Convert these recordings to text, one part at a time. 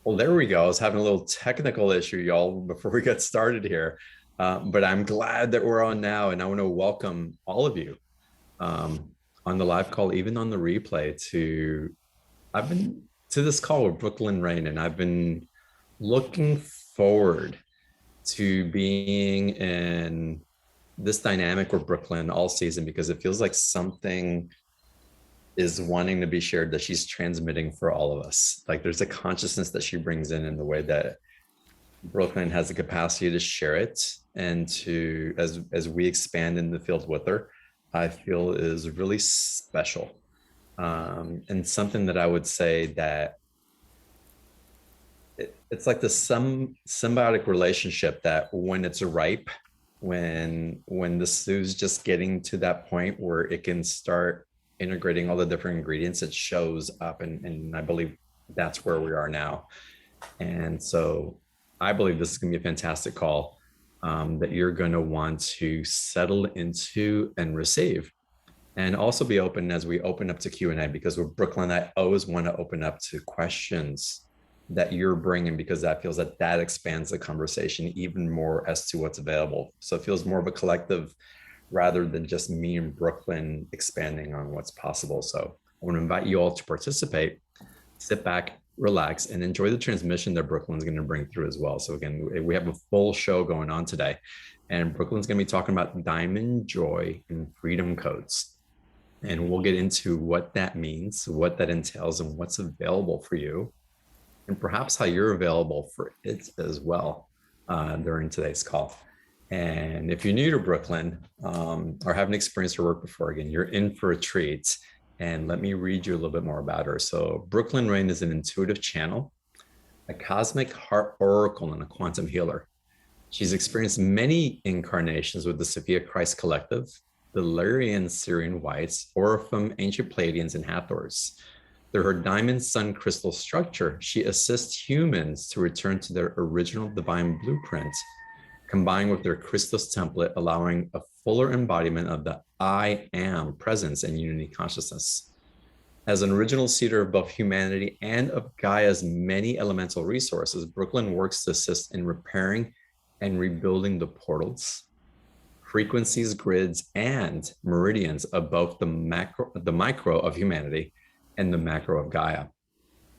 Well, there we go. I was having a little technical issue, y'all, before we got started here. But I'm glad that we're on now, and I want to welcome all of you um, on the live call, even on the replay. I've been to this call with Brooklyn Rayne, and I've been looking forward to being in this dynamic with Brooklyn all season because it feels like something is wanting to be shared that she's transmitting for all of us. Like there's a consciousness that she brings in the way that Brooklyn has the capacity to share it and to as we expand in the field with her, I feel is really special. And something that I would say that it's like the symbiotic relationship that when it's ripe, when the stew's just getting to that point where it can start integrating all the different ingredients, it shows up, and I believe that's where we are now. And so I believe this is going to be a fantastic call that you're going to want to settle into and receive, and also be open as we open up to Q&A, because with Brooklyn, I always want to open up to questions that you're bringing, because that feels that that expands the conversation even more as to what's available. So it feels more of a collective rather than just me and Brooklyn expanding on what's possible. So I want to invite you all to participate, sit back, relax, and enjoy the transmission that Brooklyn's going to bring through as well. So again, we have a full show going on today, and Brooklyn's going to be talking about diamond joy and freedom codes. And we'll get into what that means, what that entails, and what's available for you, and perhaps how you're available for it as well during today's call. And if you're new to Brooklyn or haven't experienced her work before, again, you're in for a treat. And let me read you a little bit more about her. So Brooklyn Rayne is an intuitive channel, a cosmic heart oracle, and a quantum healer. She's experienced many incarnations with the Sophia Christ Collective, the Lyrian Syrian Whites, or from ancient Pleiadians and Hathors. Through her diamond sun crystal structure, she assists humans to return to their original divine blueprint, combined with their Christos template, allowing a fuller embodiment of the I am presence and unity consciousness. As an original seeder of both humanity and of Gaia's many elemental resources, Brooklyn works to assist in repairing and rebuilding the portals, frequencies, grids, and meridians of both the micro of humanity and the macro of Gaia.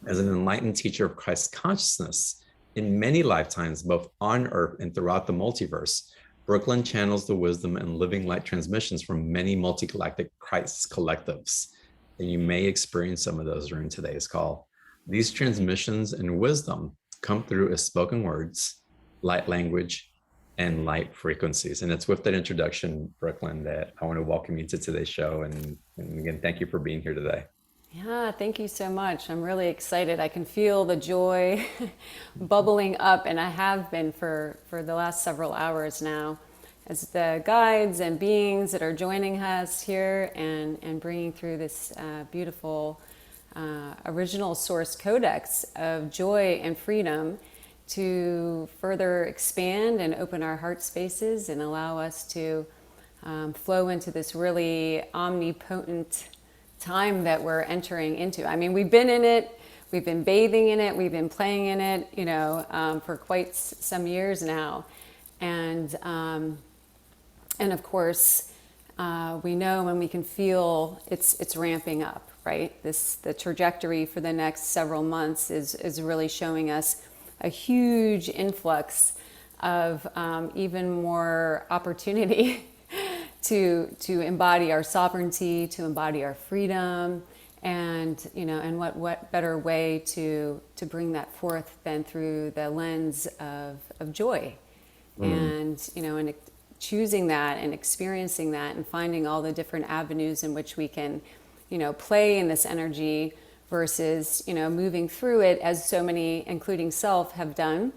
As an enlightened teacher of Christ consciousness in many lifetimes, both on Earth and throughout the multiverse, Brooklyn channels the wisdom and living light transmissions from many multi-galactic Christ collectives. And you may experience some of those during today's call. These transmissions and wisdom come through as spoken words, light language, and light frequencies. And it's with that introduction, Brooklyn, that I want to welcome you to today's show. And again, thank you for being here today. Yeah, thank you so much. I'm really excited. I can feel the joy bubbling up, and I have been for the last several hours now, as the guides and beings that are joining us here and bringing through this beautiful original source codex of joy and freedom to further expand and open our heart spaces and allow us to flow into this really omnipotent time that we're entering into. I mean, we've been in it, we've been bathing in it, we've been playing in it, for quite some years now. And of course, we know and we can feel it's ramping up, right? The trajectory for the next several months is really showing us a huge influx of even more opportunity to embody our sovereignty, to embody our freedom, and and what better way to bring that forth than through the lens of joy, and choosing that and experiencing that and finding all the different avenues in which we can play in this energy versus moving through it as so many, including self, have done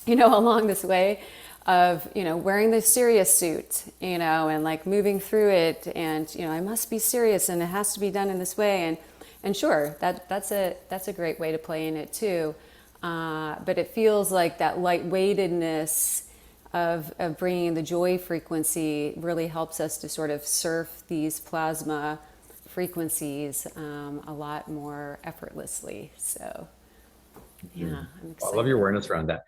along this way of wearing the serious suit and like moving through it, and I must be serious and it has to be done in this way, and sure, that's a great way to play in it too, but it feels like that lightweightedness of bringing the joy frequency really helps us to sort of surf these plasma frequencies a lot more effortlessly. So Yeah, Mhm. I'm I love your excited. awareness around that.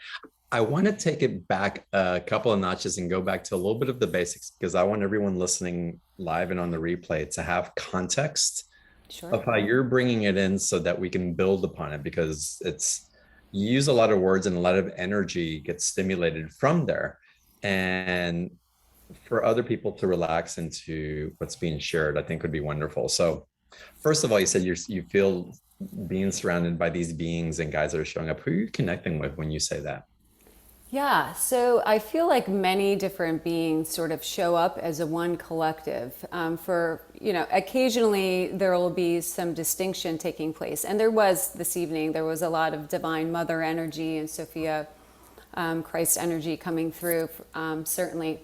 I want to take it back a couple of notches and go back to a little bit of the basics because I want everyone listening live and on the replay to have context Sure. of how you're bringing it in so that we can build upon it because it's you use a lot of words and a lot of energy gets stimulated from there. And for other people to relax into what's being shared, I think would be wonderful. So, first of all, you said you feel being surrounded by these beings and guys that are showing up. Who are you connecting with when you say that? Yeah, so I feel like many different beings sort of show up as a one collective. Occasionally there will be some distinction taking place. And there was this evening, there was a lot of Divine Mother energy and Sophia Christ energy coming through, certainly.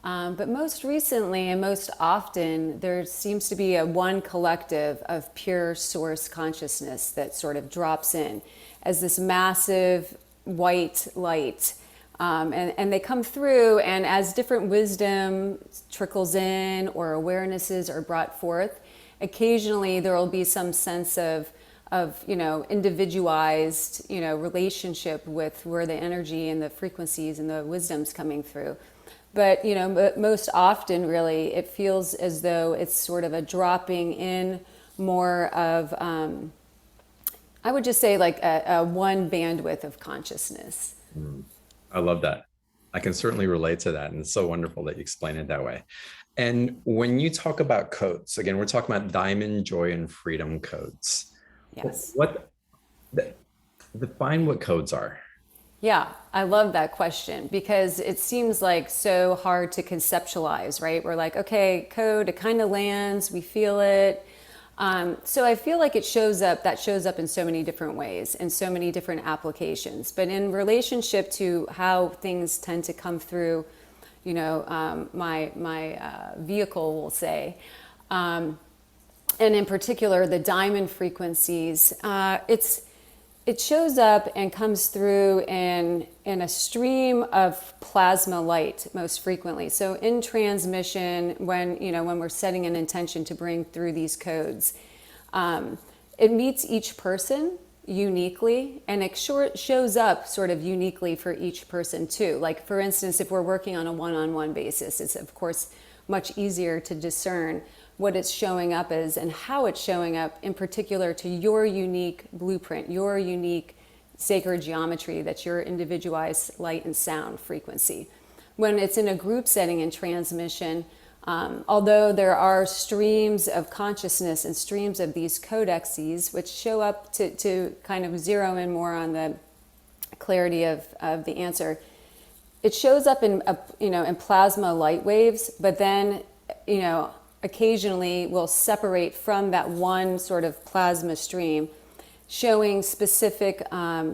But most recently and most often, there seems to be a one collective of pure source consciousness that sort of drops in as this massive white light. And they come through, and as different wisdom trickles in or awarenesses are brought forth, occasionally there will be some sense of individualized relationship with where the energy and the frequencies and the wisdom's coming through. But most often, really, it feels as though it's sort of a dropping in more of, I would just say, like a one bandwidth of consciousness. Mm, I love that. I can certainly relate to that. And it's so wonderful that you explain it that way. And when you talk about codes, again, we're talking about diamond, joy, and freedom codes. Yes. What define what codes are? Yeah, I love that question because it seems like so hard to conceptualize, right? We're like, okay, code, it kind of lands, we feel it. So I feel like that shows up in so many different ways, in so many different applications. But in relationship to how things tend to come through, my vehicle will say, and in particular the diamond frequencies, it shows up and comes through in a stream of plasma light most frequently. So in transmission, when we're setting an intention to bring through these codes, it meets each person uniquely, and it shows up sort of uniquely for each person too. Like for instance, if we're working on a one-on-one basis, it's of course much easier to discern what it's showing up as and how it's showing up in particular to your unique blueprint, your unique sacred geometry, that's your individualized light and sound frequency. When it's in a group setting in transmission, although there are streams of consciousness and streams of these codexes which show up to kind of zero in more on the clarity of the answer, it shows up in plasma light waves, but then occasionally will separate from that one sort of plasma stream, showing specific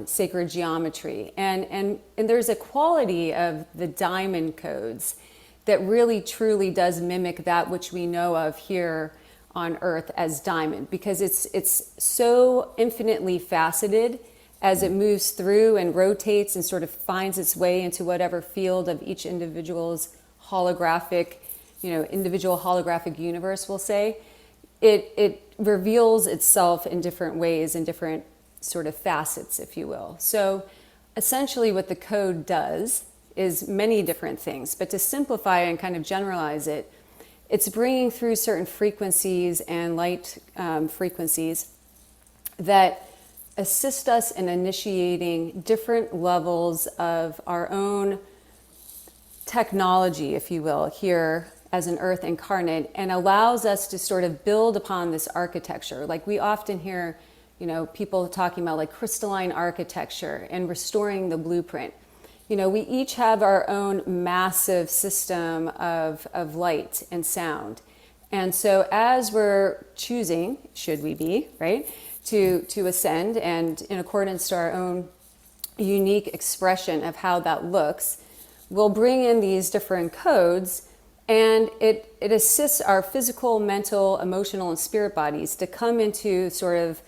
sacred geometry. And there's a quality of the diamond codes that really truly does mimic that which we know of here on Earth as diamond, because it's so infinitely faceted as it moves through and rotates and sort of finds its way into whatever field of each individual's holographic, individual holographic universe, we'll say. It reveals itself in different ways, in different sort of facets, if you will. So essentially what the code does is many different things, but to simplify and kind of generalize it, it's bringing through certain frequencies and light frequencies that assist us in initiating different levels of our own technology, if you will, here as an earth incarnate, and allows us to sort of build upon this architecture. Like we often hear, people talking about like crystalline architecture and restoring the blueprint. We each have our own massive system of light and sound. And so as we're choosing, should we be, right, to ascend and in accordance to our own unique expression of how that looks, we'll bring in these different codes, and it assists our physical, mental, emotional, and spirit bodies to come into sort of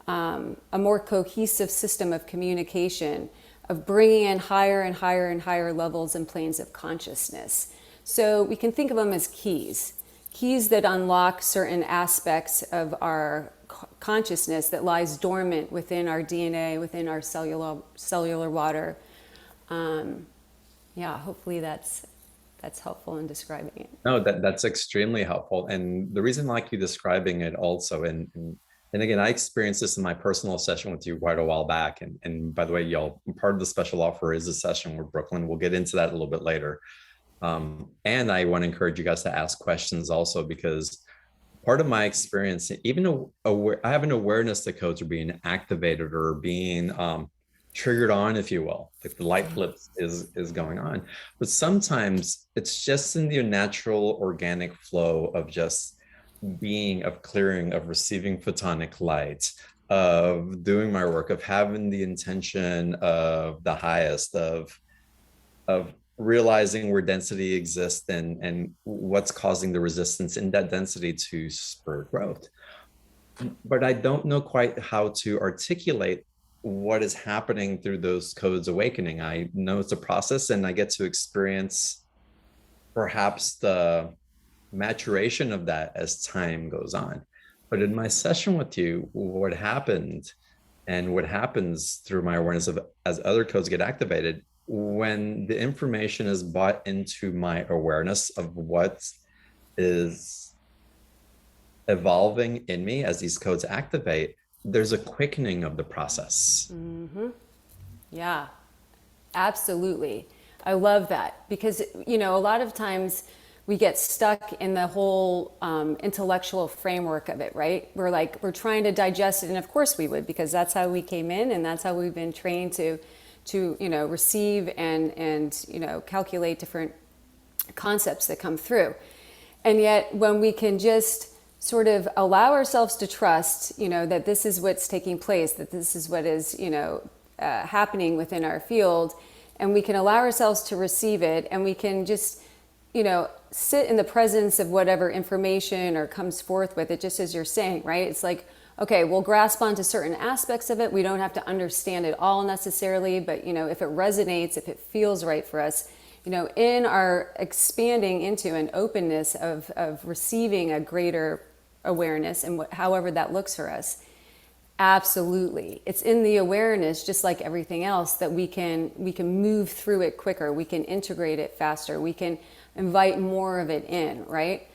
a more cohesive system of communication, of bringing in higher and higher and higher levels and planes of consciousness. So we can think of them as keys that unlock certain aspects of our consciousness that lies dormant within our DNA, within our cellular water. Yeah, hopefully that's helpful in describing it. No, that's extremely helpful. And the reason I like you describing it also, and again, I experienced this in my personal session with you quite a while back. And by the way, y'all, part of the special offer is a session with Brooklyn. We'll get into that a little bit later. And I want to encourage you guys to ask questions also, because part of my experience, even I have an awareness that codes are being activated or being triggered on, if you will, like the light flips is going on. But sometimes it's just in the natural organic flow of just being, of clearing, of receiving photonic light, of doing my work, of having the intention of the highest, of realizing where density exists and what's causing the resistance in that density to spur growth. But I don't know quite how to articulate what is happening through those codes awakening. I know it's a process, and I get to experience perhaps the maturation of that as time goes on. But in my session with you, what happened and what happens through my awareness of as other codes get activated, when the information is brought into my awareness of what is evolving in me as these codes activate, there's a quickening of the process. Mm-hmm. Yeah, absolutely. I love that because, you know, a lot of times we get stuck in the whole intellectual framework of it, right? We're trying to digest it. And of course we would, because that's how we came in and that's how we've been trained to you know, receive and you know, calculate different concepts that come through. And yet when we can just sort of allow ourselves to trust, you know, that this is what's taking place, that this is what is, you know, happening within our field, and we can allow ourselves to receive it, and we can just, you know, sit in the presence of whatever information or comes forth with it, just as you're saying, right? It's like, okay, we'll grasp onto certain aspects of it. We don't have to understand it all necessarily, but, you know, if it resonates, if it feels right for us, you know, in our expanding into an openness of receiving a greater awareness and however that looks for us, absolutely. It's in the awareness, just like everything else, that we can move through it quicker. We can integrate it faster. We can invite more of it in, right?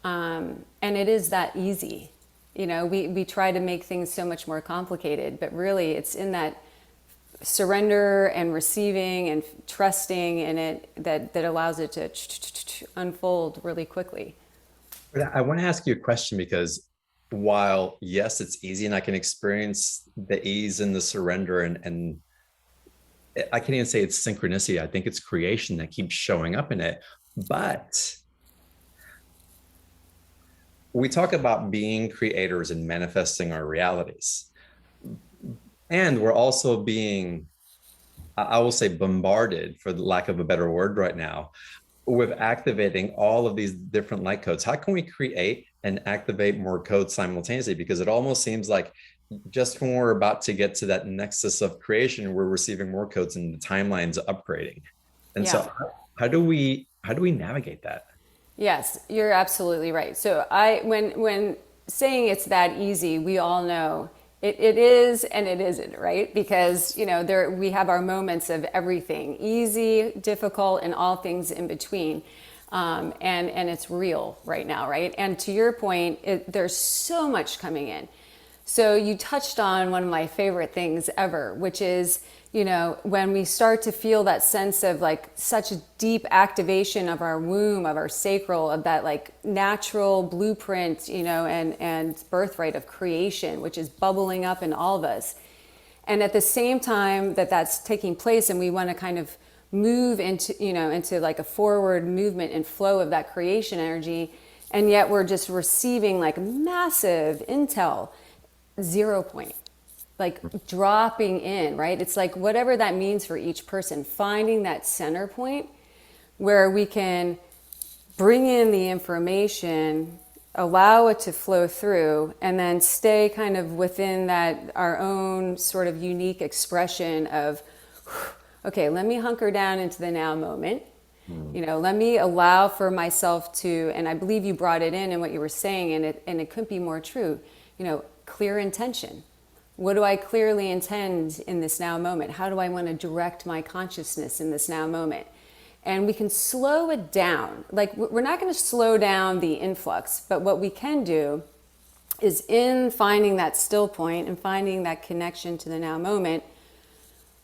And it is that easy. You know, we try to make things so much more complicated, but really it's in that surrender and receiving and trusting in it that allows it to unfold really quickly. But I want to ask you a question, because while yes, it's easy and I can experience the ease and the surrender, and I can't even say it's synchronicity. I think it's creation that keeps showing up in it. But we talk about being creators and manifesting our realities. And we're also being, I will say, bombarded, for the lack of a better word right now, with activating all of these different light codes. How can we create and activate more codes simultaneously? Because it almost seems like just when we're about to get to that nexus of creation, we're receiving more codes and the timeline's upgrading. And Yeah. so how do we navigate that? Yes, you're absolutely right. So when saying it's that easy, we all know it is and it isn't, right? Because, you know, we have our moments of everything, easy, difficult, and all things in between. And it's real right now, right? And to your point, there's so much coming in. So you touched on one of my favorite things ever, which is, you know, when we start to feel that sense of like such a deep activation of our womb, of our sacral, of that like natural blueprint, you know, and birthright of creation, which is bubbling up in all of us. And at the same time that that's taking place, and we want to kind of move into, you know, into like a forward movement and flow of that creation energy, and yet we're just receiving like massive intel, 0 point. Like dropping in, right? It's like whatever that means for each person, finding that center point where we can bring in the information, allow it to flow through, and then stay kind of within that, our own sort of unique expression of, okay, let me hunker down into the now moment. You know, let me allow for myself to, and I believe you brought it in what you were saying, and it couldn't be more true, you know, clear intention. What do I clearly intend in this now moment? How do I want to direct my consciousness in this now moment? And we can slow it down. Like, we're not going to slow down the influx, but what we can do is, in finding that still point and finding that connection to the now moment,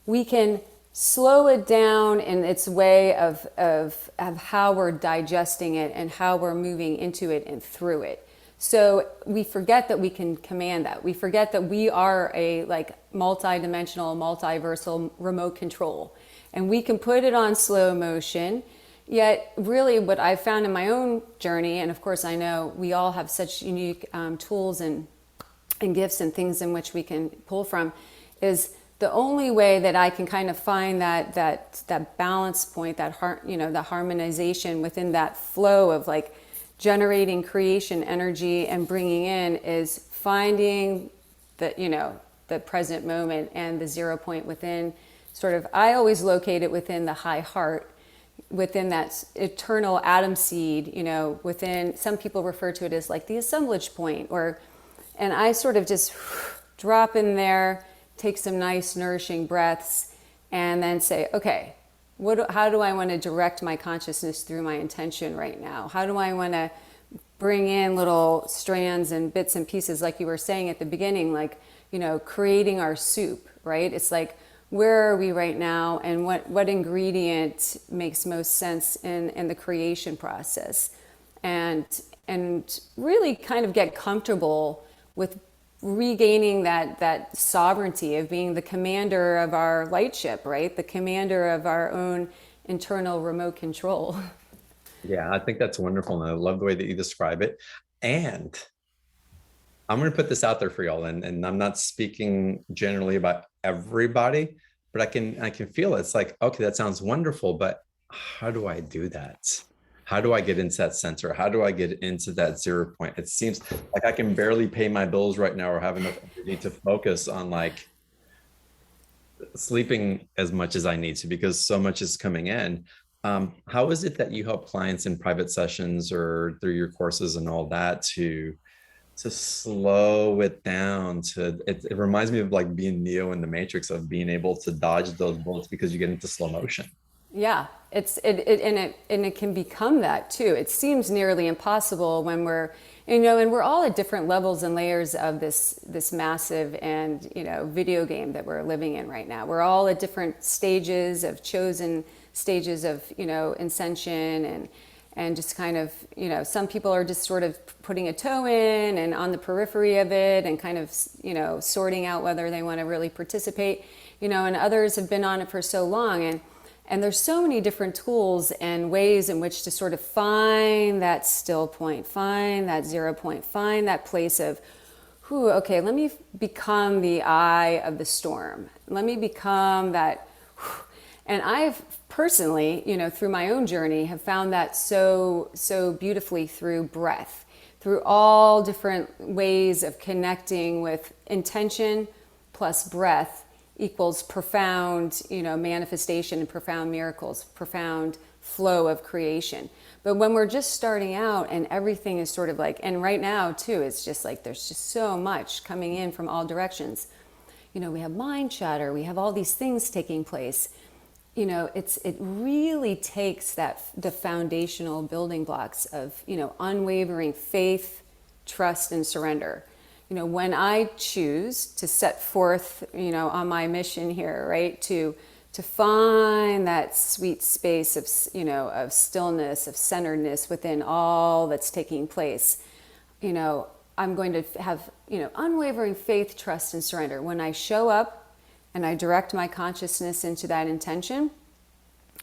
we can slow it down in its way of how we're digesting it and how we're moving into it and through it. So we forget that we can command that. We forget that we are a like multi-dimensional, multiversal remote control. And we can put it on slow motion. Yet really what I've found in my own journey, and of course I know we all have such unique tools and gifts and things in which we can pull from, is the only way that I can kind of find that balance point, that the harmonization within that flow of like generating creation energy and bringing in, is finding the present moment and the 0 point within. Sort of, I always locate it within the high heart, within that eternal atom seed, within, some people refer to it as like the assemblage point, and I sort of just drop in there, take some nice nourishing breaths, and then say, okay, how do I want to direct my consciousness through my intention right now? How do I want to bring in little strands and bits and pieces, like you were saying at the beginning, like, creating our soup, right? It's like, where are we right now, and what ingredient makes most sense in the creation process, and really kind of get comfortable with regaining that sovereignty of being the commander of our light ship, right? The commander of our own internal remote control. Yeah, I think that's wonderful. And I love the way that you describe it. And I'm going to put this out there for y'all. And I'm not speaking generally about everybody, but I can feel it. It's like, okay, that sounds wonderful, but how do I do that? How do I get into that center? How do I get into that 0 point? It seems like I can barely pay my bills right now or have enough energy to focus on like sleeping as much as I need to, because so much is coming in. How is it that you help clients in private sessions or through your courses and all that to slow it down? It reminds me of like being Neo in the Matrix, of being able to dodge those bullets because you get into slow motion. Yeah, it can become that too. It seems nearly impossible when we're, and we're all at different levels and layers of this massive and video game that we're living in right now. We're all at different stages of chosen stages of ascension, and just kind of some people are just sort of putting a toe in and on the periphery of it and kind of sorting out whether they want to really participate, and others have been on it for so long, and there's so many different tools and ways in which to sort of find that still point, find that 0 point, find that place of, okay, let me become the eye of the storm. Let me become that. And I've personally, through my own journey, have found that so beautifully through breath, through all different ways of connecting with intention plus breath equals profound, manifestation and profound miracles, profound flow of creation. But when we're just starting out and everything is sort of like, and right now too, it's just like there's just so much coming in from all directions. We have mind chatter, we have all these things taking place. It really takes the foundational building blocks of, unwavering faith, trust, and surrender. When I choose to set forth, on my mission here, right, to find that sweet space of, of stillness, of centeredness within all that's taking place, I'm going to have, unwavering faith, trust, and surrender. When I show up and I direct my consciousness into that intention,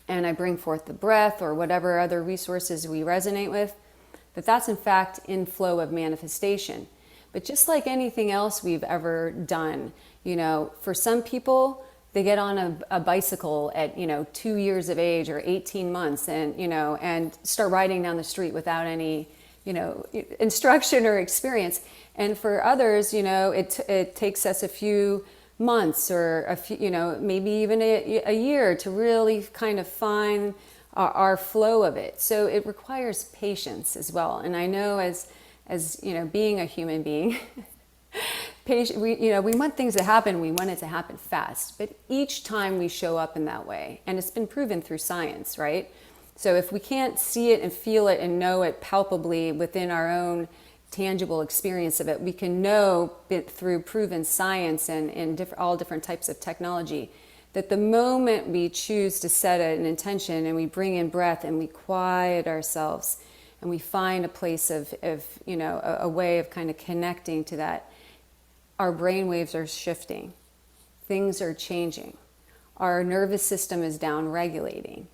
and I bring forth the breath or whatever other resources we resonate with, that's in fact in flow of manifestation. But just like anything else we've ever done, for some people, they get on a bicycle at 2 years of age or 18 months, and start riding down the street without any instruction or experience. And for others, it takes us a few months or a few, maybe even a year to really kind of find our flow of it. So it requires patience as well. And I know as being a human being, We want things to happen. We want it to happen fast. But each time we show up in that way, and it's been proven through science, right? So if we can't see it and feel it and know it palpably within our own tangible experience of it, we can know it through proven science and all different types of technology, that the moment we choose to set an intention and we bring in breath and we quiet ourselves and we find a place of a way of kind of connecting to that, our brain waves are shifting, things are changing, our nervous system is down regulating,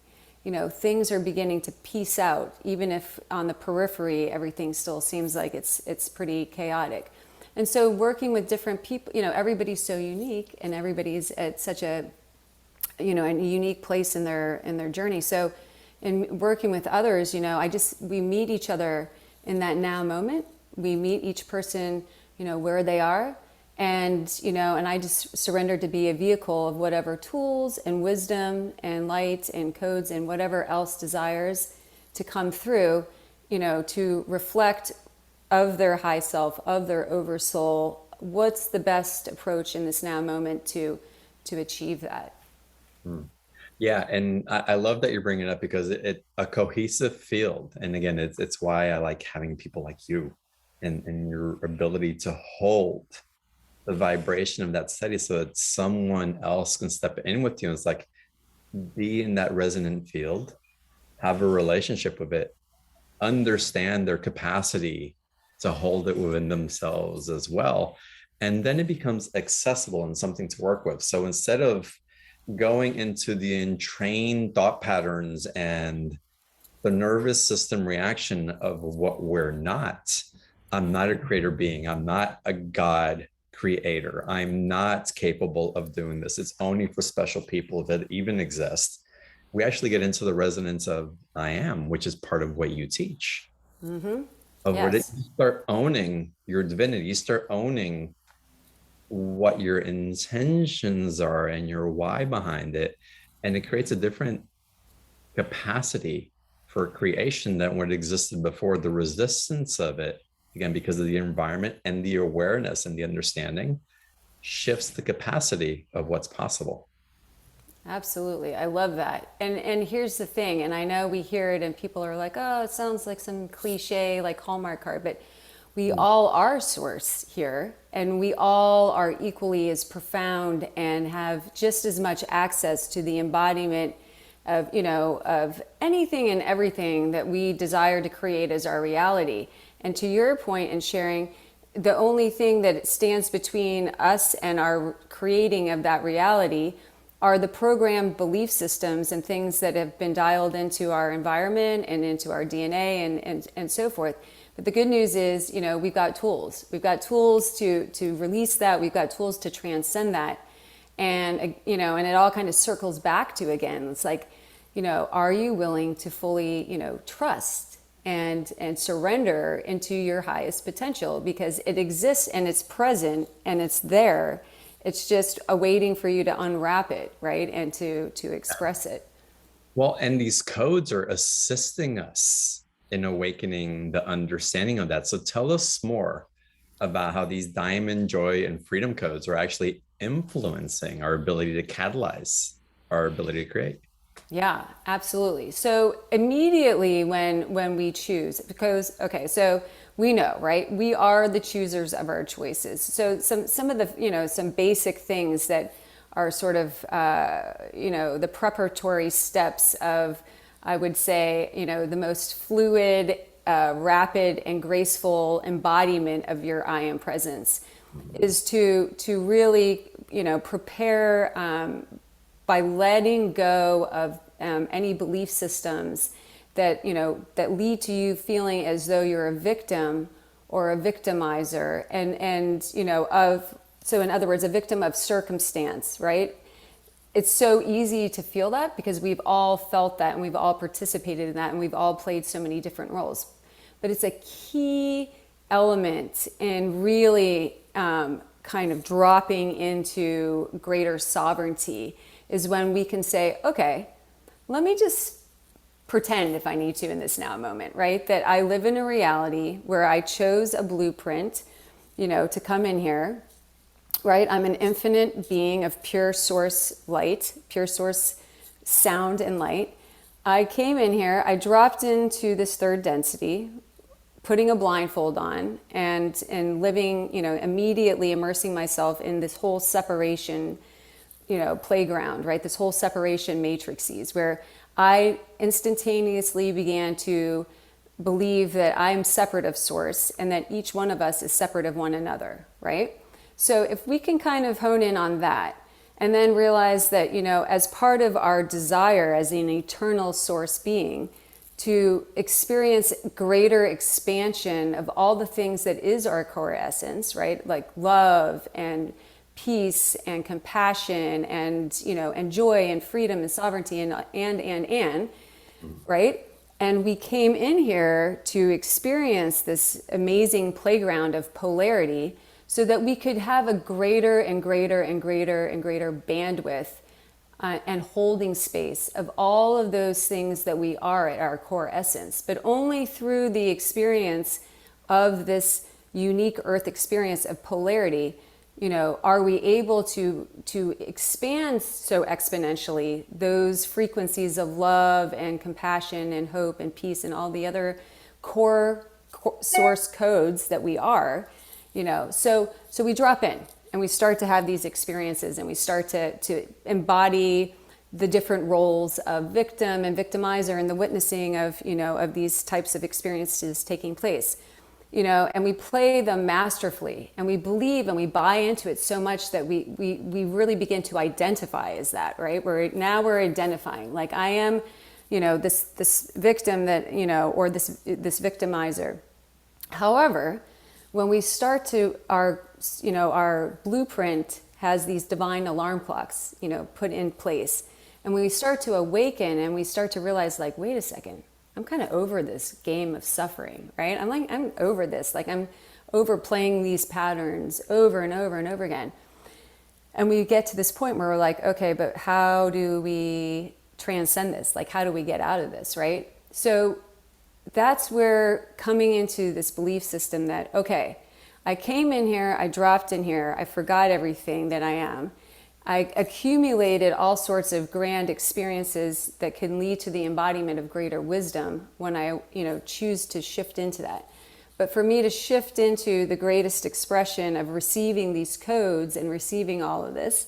things are beginning to peace out, even if on the periphery everything still seems like it's pretty chaotic. And so working with different people, everybody's so unique and everybody's at such a unique place in their journey. So in working with others, we meet each other in that now moment. We meet each person, where they are. And I just surrender to be a vehicle of whatever tools and wisdom and light and codes and whatever else desires to come through, to reflect of their high self, of their oversoul. What's the best approach in this now moment to achieve that? Yeah, and I love that you're bringing it up because it a cohesive field. And again, it's why I like having people like you and your ability to hold the vibration of that study so that someone else can step in with you. And it's like, be in that resonant field, have a relationship with it, understand their capacity to hold it within themselves as well. And then it becomes accessible and something to work with. So instead of going into the entrained thought patterns and the nervous system reaction of what we're not, I'm not a creator being, I'm not a God creator, I'm not capable of doing this, it's only for special people that even exist, we actually get into the resonance of I am, which is part of what you teach. Of what it, Yes. you start owning your divinity, you start owning what your intentions are and your why behind it, and it creates a different capacity for creation than what existed before. The resistance of it, again, because of the environment and the awareness and the understanding, shifts the capacity of what's possible. Absolutely. I love that. And here's the thing, and I know we hear it and people are like, oh, it sounds like some cliche like Hallmark card, but we all are source here, and we all are equally as profound and have just as much access to the embodiment of, of anything and everything that we desire to create as our reality. And to your point in sharing, the only thing that stands between us and our creating of that reality are the programmed belief systems and things that have been dialed into our environment and into our DNA and so forth. But the good news is, we've got tools. We've got tools to release that. We've got tools to transcend that. And, and it all kind of circles back to, again, it's like, are you willing to fully, trust and surrender into your highest potential? Because it exists and it's present and it's there. It's just awaiting for you to unwrap it, right? And to express it. Well, and these codes are assisting us in awakening the understanding of that. So tell us more about how these diamond, joy, and freedom codes are actually influencing our ability to catalyze our ability to create. Yeah, absolutely. So immediately when we choose, because so we know, right? We are the choosers of our choices. So some of the some basic things that are sort of the preparatory steps of, I would say, the most fluid, rapid, and graceful embodiment of your I am presence is to really prepare by letting go of any belief systems that that lead to you feeling as though you're a victim or a victimizer, and so in other words, a victim of circumstance, right? It's so easy to feel that because we've all felt that and we've all participated in that and we've all played so many different roles. But it's a key element in really kind of dropping into greater sovereignty is when we can say, okay, let me just pretend, if I need to in this now moment, right? That I live in a reality where I chose a blueprint, to come in here. right? I'm an infinite being of pure source light, pure source sound and light. I came in here, I dropped into this third density, putting a blindfold on and living, immediately immersing myself in this whole separation, playground, right? This whole separation matrices where I instantaneously began to believe that I'm separate of source and that each one of us is separate of one another, right? So if we can kind of hone in on that and then realize that, as part of our desire as an eternal source being, to experience greater expansion of all the things that is our core essence, right? Like love and peace and compassion and joy and freedom and sovereignty and right? And we came in here to experience this amazing playground of polarity so that we could have a greater and greater and greater and greater bandwidth and holding space of all of those things that we are at our core essence, but only through the experience of this unique earth experience of polarity, are we able to expand so exponentially those frequencies of love and compassion and hope and peace and all the other core source codes that we are, so we drop in and we start to have these experiences and we start to embody the different roles of victim and victimizer and the witnessing of, of these types of experiences taking place, and we play them masterfully and we believe and we buy into it so much that we really begin to identify as that, right? We're identifying like I am, this victim that, or this victimizer. However, when we start to our blueprint has these divine alarm clocks, put in place. And when we start to awaken and we start to realize like, wait a second, I'm kind of over this game of suffering, right? I'm over this. Like I'm over playing these patterns over and over and over again. And we get to this point where we're like, okay, but how do we transcend this? Like, how do we get out of this, right? So that's where coming into this belief system that, okay, I came in here, I dropped in here, I forgot everything that I am. I accumulated all sorts of grand experiences that can lead to the embodiment of greater wisdom when I, choose to shift into that. But for me to shift into the greatest expression of receiving these codes and receiving all of this,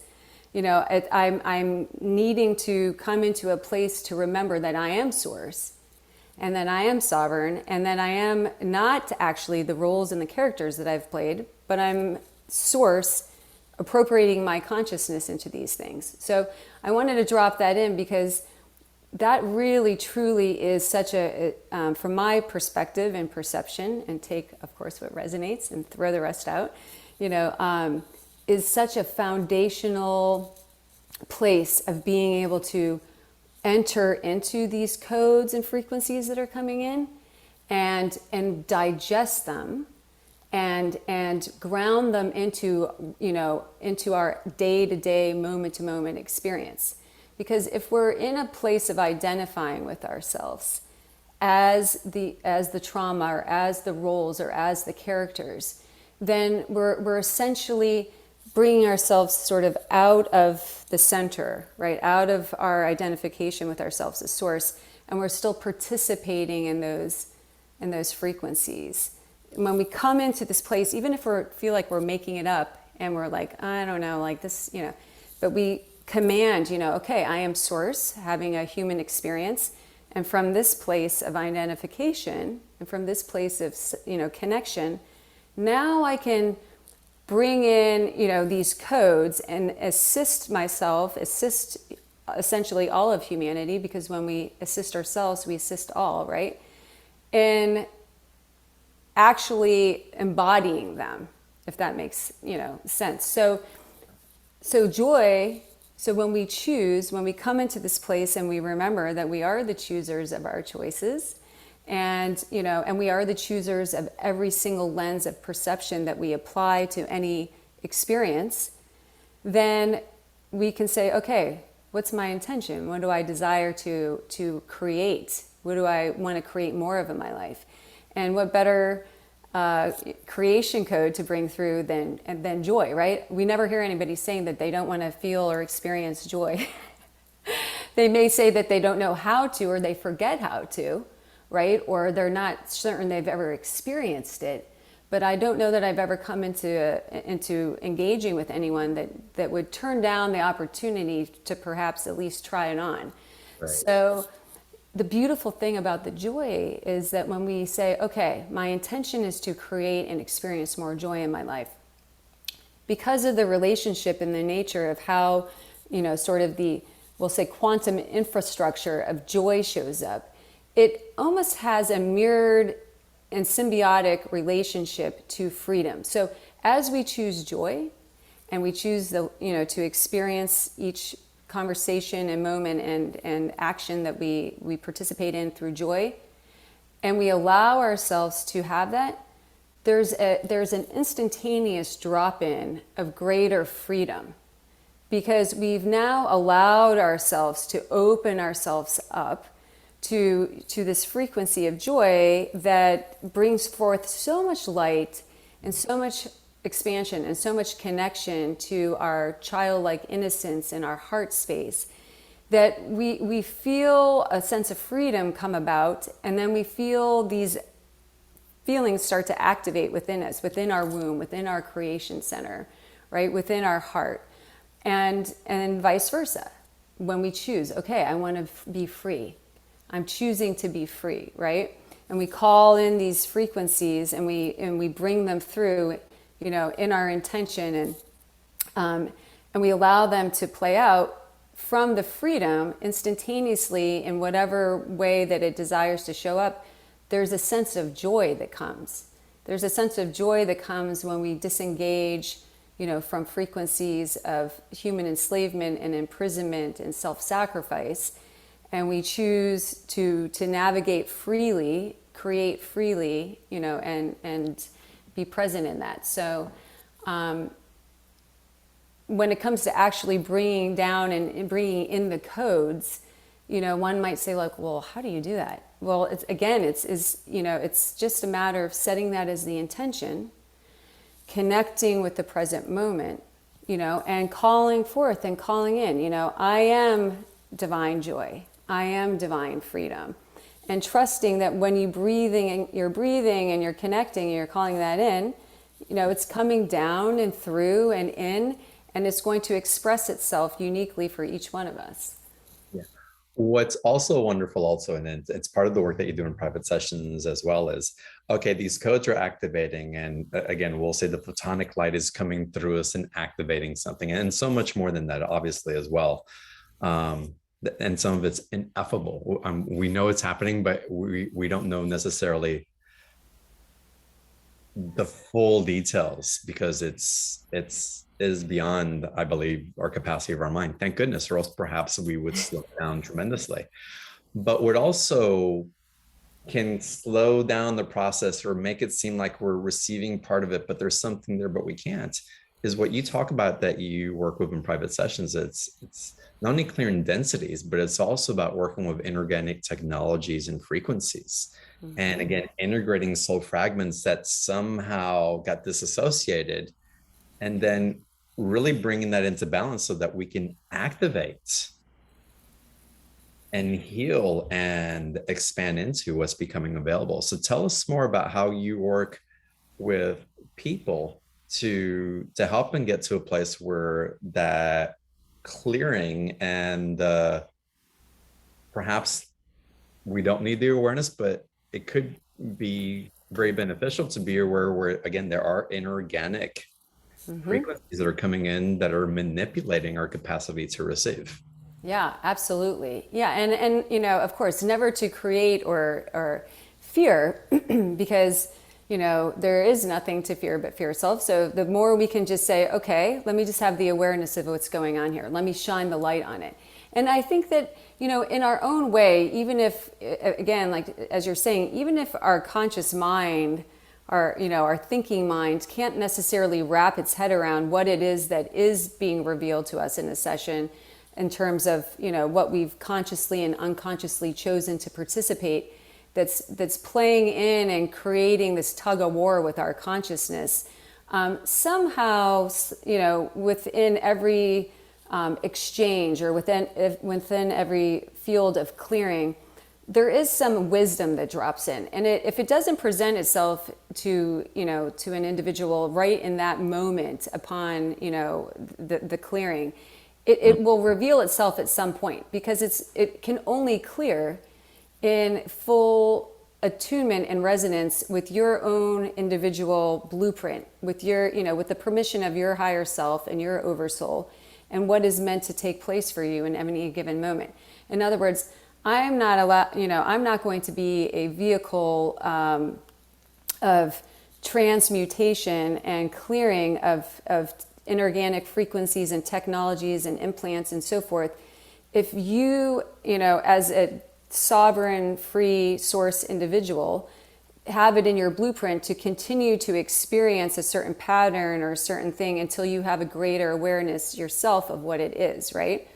I'm needing to come into a place to remember that I am source and that I am sovereign and that I am not actually the roles and the characters that I've played, but I'm source appropriating my consciousness into these things. So I wanted to drop that in because that really truly is such from my perspective and perception, and take, of course, what resonates and throw the rest out, is such a foundational place of being able to enter into these codes and frequencies that are coming in and digest them and ground them into our day-to-day, moment-to-moment experience. Because if we're in a place of identifying with ourselves as the trauma or as the roles or as the characters, then we're essentially bringing ourselves sort of out of the center, right? Out of our identification with ourselves as source, and we're still participating in those frequencies. And when we come into this place, even if we feel like we're making it up and we're like, I don't know, like this, but we command, okay, I am source, having a human experience, and from this place of identification and from this place of connection, now I can bring in these codes and assist essentially all of humanity, because when we assist ourselves, we assist all, right? In actually embodying them, if that makes sense. So joy. So when we come into this place and we remember that we are the choosers of our choices, and we are the choosers of every single lens of perception that we apply to any experience, then we can say, okay, what's my intention? What do I desire to create? What do I want to create more of in my life? And what better creation code to bring through than joy, right? We never hear anybody saying that they don't want to feel or experience joy. They may say that they don't know how to, or they forget how to, right? Or they're not certain they've ever experienced it. But I don't know that I've ever come into engaging with anyone that would turn down the opportunity to perhaps at least try it on. Right. So the beautiful thing about the joy is that when we say, okay, my intention is to create and experience more joy in my life, because of the relationship and the nature of how, sort of we'll say quantum infrastructure of joy shows up, it almost has a mirrored and symbiotic relationship to freedom. So as we choose joy and we choose to experience each conversation and moment and action that we participate in through joy, and we allow ourselves to have that, there's an instantaneous drop-in of greater freedom, because we've now allowed ourselves to open ourselves up to this frequency of joy that brings forth so much light and so much expansion and so much connection to our childlike innocence and our heart space, that we feel a sense of freedom come about, and then we feel these feelings start to activate within us, within our womb, within our creation center, right, within our heart, and vice versa. When we choose, okay, I want to be free, I'm choosing to be free, right? And we call in these frequencies and we bring them through, in our intention, and we allow them to play out from the freedom instantaneously in whatever way that it desires to show up. There's a sense of joy that comes. There's a sense of joy that comes when we disengage, from frequencies of human enslavement and imprisonment and self-sacrifice, and we choose to navigate freely, create freely, and be present in that. So when it comes to actually bringing down and bringing in the codes, one might say like, well, how do you do that? Well, it's just a matter of setting that as the intention, connecting with the present moment, and calling forth and calling in, I am divine joy. I am divine freedom. And trusting that when you're breathing and you're connecting and you're calling that in, it's coming down and through and in, and it's going to express itself uniquely for each one of us. Yeah. What's also wonderful and it's part of the work that you do in private sessions as well, is, okay, these codes are activating. And again, we'll say the photonic light is coming through us and activating something, and so much more than that, obviously, as well. And some of it's ineffable. We know it's happening, but we don't know necessarily the full details, because is beyond, I believe, our capacity of our mind. Thank goodness, or else perhaps we would slow down tremendously. But what also can slow down the process or make it seem like we're receiving part of it, but there's something there, but we can't, is what you talk about that you work with in private sessions. It's not only clearing densities, but it's also about working with inorganic technologies and frequencies. Mm-hmm. And again, integrating soul fragments that somehow got disassociated, and then really bringing that into balance so that we can activate and heal and expand into what's becoming available. So tell us more about how you work with people to help and get to a place where that clearing and perhaps we don't need the awareness, but it could be very beneficial to be aware where, again, there are inorganic frequencies that are coming in that are manipulating our capacity to receive. Yeah, absolutely. Yeah, and of course, never to create or fear, because there is nothing to fear but fear itself. So the more we can just say, okay, let me just have the awareness of what's going on here. Let me shine the light on it. And I think that, in our own way, even if, again, like as you're saying, even if our conscious mind, our thinking mind can't necessarily wrap its head around what it is that is being revealed to us in a session in terms of, what we've consciously and unconsciously chosen to participate, that's playing in and creating this tug of war with our consciousness. Somehow, within every exchange, or within every field of clearing, there is some wisdom that drops in. And if it doesn't present itself to an individual right in that moment upon, the clearing, it will reveal itself at some point, because it can only clear in full attunement and resonance with your own individual blueprint, with your, with the permission of your higher self and your oversoul, and what is meant to take place for you in any given moment. In other words, I'm not going to be a vehicle of transmutation and clearing of inorganic frequencies and technologies and implants and so forth. If you, as a sovereign, free source individual, have it in your blueprint to continue to experience a certain pattern or a certain thing until you have a greater awareness yourself of what it is, right?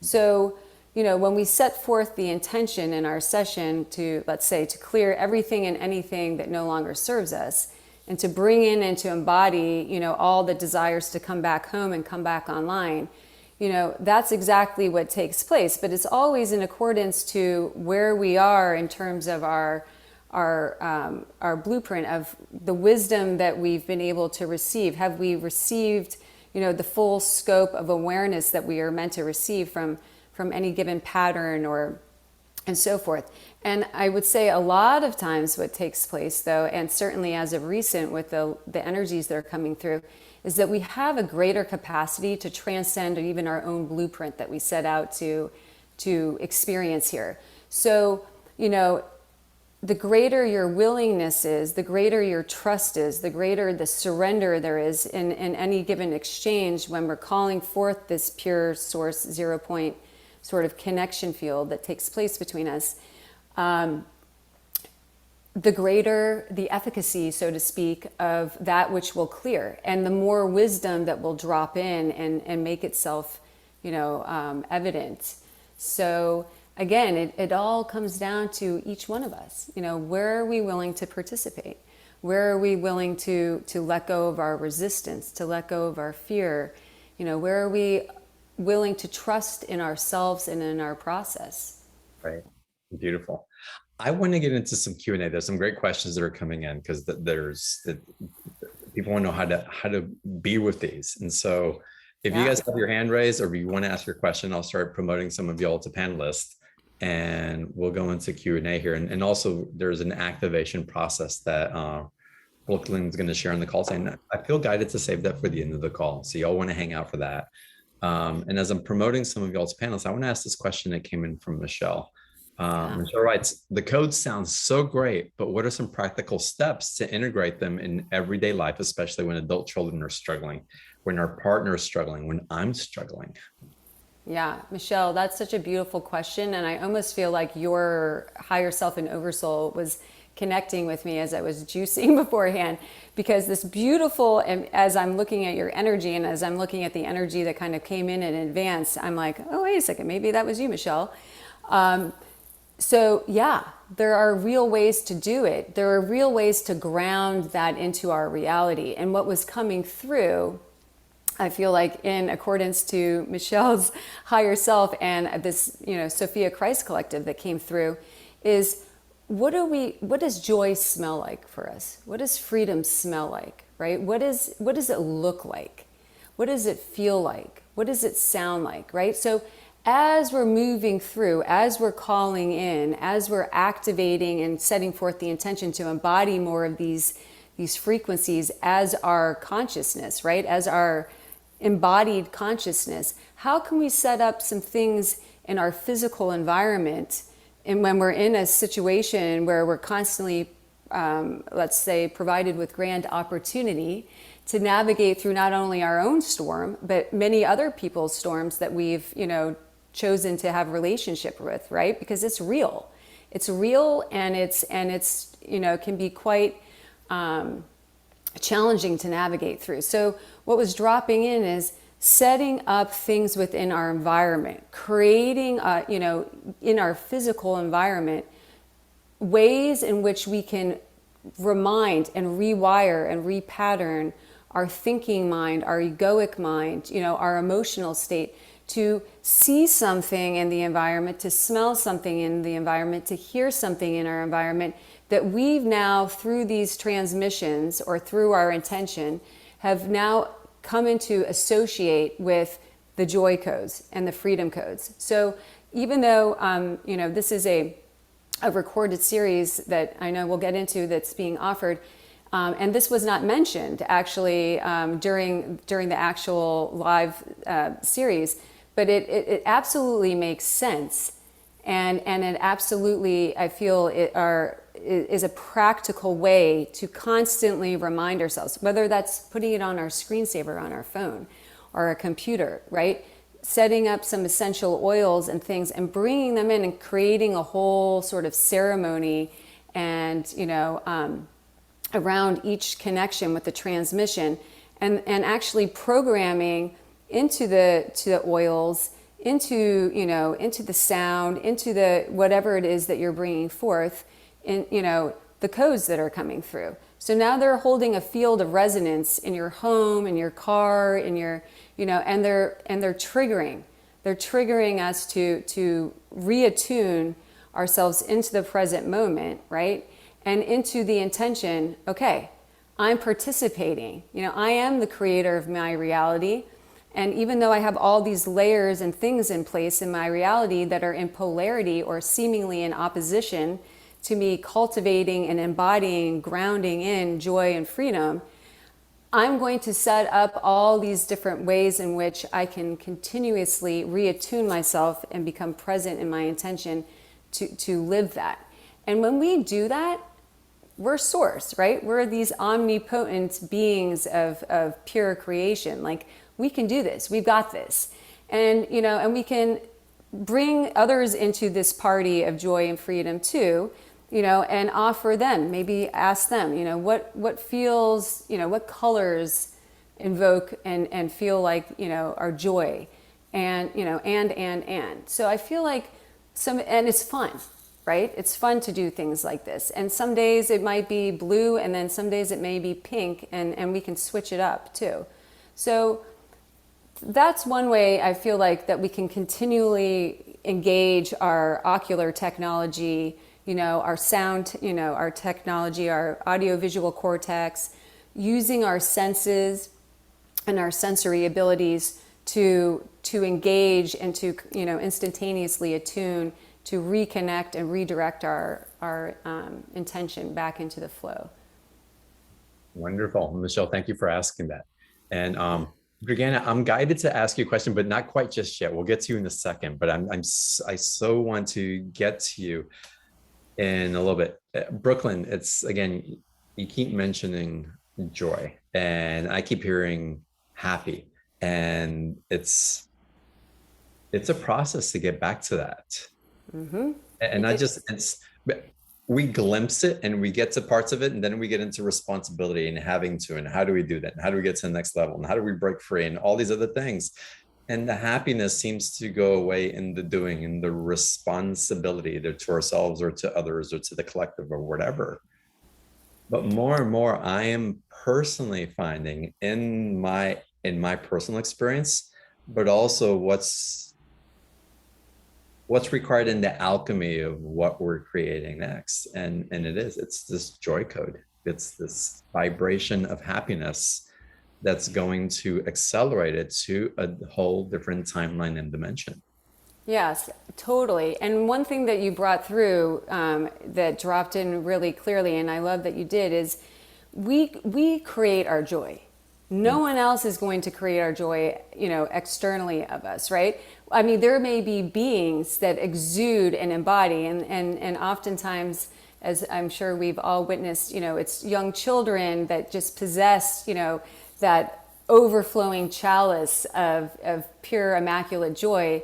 So, when we set forth the intention in our session to, let's say, to clear everything and anything that no longer serves us, and to bring in and to embody, all the desires to come back home and come back online, that's exactly what takes place. But it's always in accordance to where we are in terms of our blueprint of the wisdom that we've been able to receive. Have we received, the full scope of awareness that we are meant to receive from any given pattern and so forth. And I would say a lot of times what takes place, though, and certainly as of recent with the energies that are coming through, is that we have a greater capacity to transcend even our own blueprint that we set out to experience here. So, the greater your willingness is, the greater your trust is, the greater the surrender there is in any given exchange when we're calling forth this pure source 0 point sort of connection field that takes place between us, the greater the efficacy, so to speak, of that which will clear, and the more wisdom that will drop in and make itself, evident. So again, it all comes down to each one of us. Where are we willing to participate? Where are we willing to let go of our resistance, to let go of our fear? Where are we willing to trust in ourselves and in our process? Right. Beautiful. I want to get into some Q&A. There's some great questions that are coming in, because people want to know how to be with these. And so if you guys have your hand raised, or if you want to ask your question, I'll start promoting some of y'all to panelists, and we'll go into Q&A here. And also there's an activation process that Brooklyn's going to share on the call, saying I feel guided to save that for the end of the call. So y'all want to hang out for that. And as I'm promoting some of y'all's panelists, I want to ask this question that came in from Michelle. Michelle writes, the code sounds so great, but what are some practical steps to integrate them in everyday life, especially when adult children are struggling, when our partner is struggling, when I'm struggling? Yeah, Michelle, that's such a beautiful question. And I almost feel like your higher self and oversoul was connecting with me as I was juicing beforehand, because this beautiful, and as I'm looking at your energy and as I'm looking at the energy that kind of came in advance, I'm like, oh, wait a second, maybe that was you, Michelle. So yeah, there are real ways to do it. There are real ways to ground that into our reality. And what was coming through, I feel like, in accordance to Michelle's higher self and this, Sophia Christ Collective that came through, is what does joy smell like for us? What does freedom smell like, right? What does it look like? What does it feel like? What does it sound like, right? So as we're moving through, as we're calling in, as we're activating and setting forth the intention to embody more of these frequencies as our consciousness, right? As our embodied consciousness, how can we set up some things in our physical environment? And when we're in a situation where we're constantly, let's say, provided with grand opportunity to navigate through not only our own storm, but many other people's storms that we've, chosen to have relationship with, right? Because it's real. It's real, and it's can be quite challenging to navigate through. So what was dropping in is setting up things within our environment, creating, in our physical environment, ways in which we can remind and rewire and repattern our thinking mind, our egoic mind, our emotional state, to see something in the environment, to smell something in the environment, to hear something in our environment that we've now, through these transmissions or through our intention, have now come into associate with the joy codes and the freedom codes. So even though, this is a recorded series that I know we'll get into that's being offered, and this was not mentioned actually during the actual live series, but it absolutely makes sense, and it absolutely, I feel, is a practical way to constantly remind ourselves, whether that's putting it on our screensaver on our phone or a computer, right? Setting up some essential oils and things and bringing them in and creating a whole sort of ceremony and, around each connection with the transmission, and actually programming into the oils, into the sound, into the whatever it is that you're bringing forth, in the codes that are coming through. So now they're holding a field of resonance in your home, in your car, in your and they're triggering. They're triggering us to reattune ourselves into the present moment, right? And into the intention, okay, I'm participating. I am the creator of my reality. And even though I have all these layers and things in place in my reality that are in polarity or seemingly in opposition to me cultivating and embodying, grounding in joy and freedom, I'm going to set up all these different ways in which I can continuously reattune myself and become present in my intention to live that. And when we do that, we're source, right? We're these omnipotent beings of pure creation. Like, we can do this. We've got this. And, and we can bring others into this party of joy and freedom too, and offer them, maybe ask them, what feels, what colors invoke and feel like, are joy, and, and. So I feel like and it's fun, right? It's fun to do things like this. And some days it might be blue, and then some days it may be pink, and we can switch it up too. So that's one way I feel like that we can continually engage our ocular technology, our sound, our technology, our audiovisual cortex, using our senses and our sensory abilities to engage and to, instantaneously attune, to reconnect and redirect our intention back into the flow. Wonderful. Michelle, thank you for asking that. And Brianna, I'm guided to ask you a question, but not quite just yet. We'll get to you in a second, but I so want to get to you in a little bit. Brooklin, it's, again, you keep mentioning joy, and I keep hearing happy, and it's a process to get back to that. Mm-hmm. And we glimpse it and we get to parts of it, and then we get into responsibility and having to, and how do we do that? And how do we get to the next level? And how do we break free? And all these other things. And the happiness seems to go away in the doing, in the responsibility, either to ourselves or to others or to the collective or whatever. But more and more, I am personally finding in my personal experience, but also what's required in the alchemy of what we're creating next. And it's this joy code. It's this vibration of happiness that's going to accelerate it to a whole different timeline and dimension. Yes, totally. And one thing that you brought through that dropped in really clearly, and I love that you did, is we create our joy. No one else is going to create our joy, externally of us, right? I mean, there may be beings that exude and embody, and oftentimes, as I'm sure we've all witnessed, it's young children that just possess, that overflowing chalice of pure immaculate joy,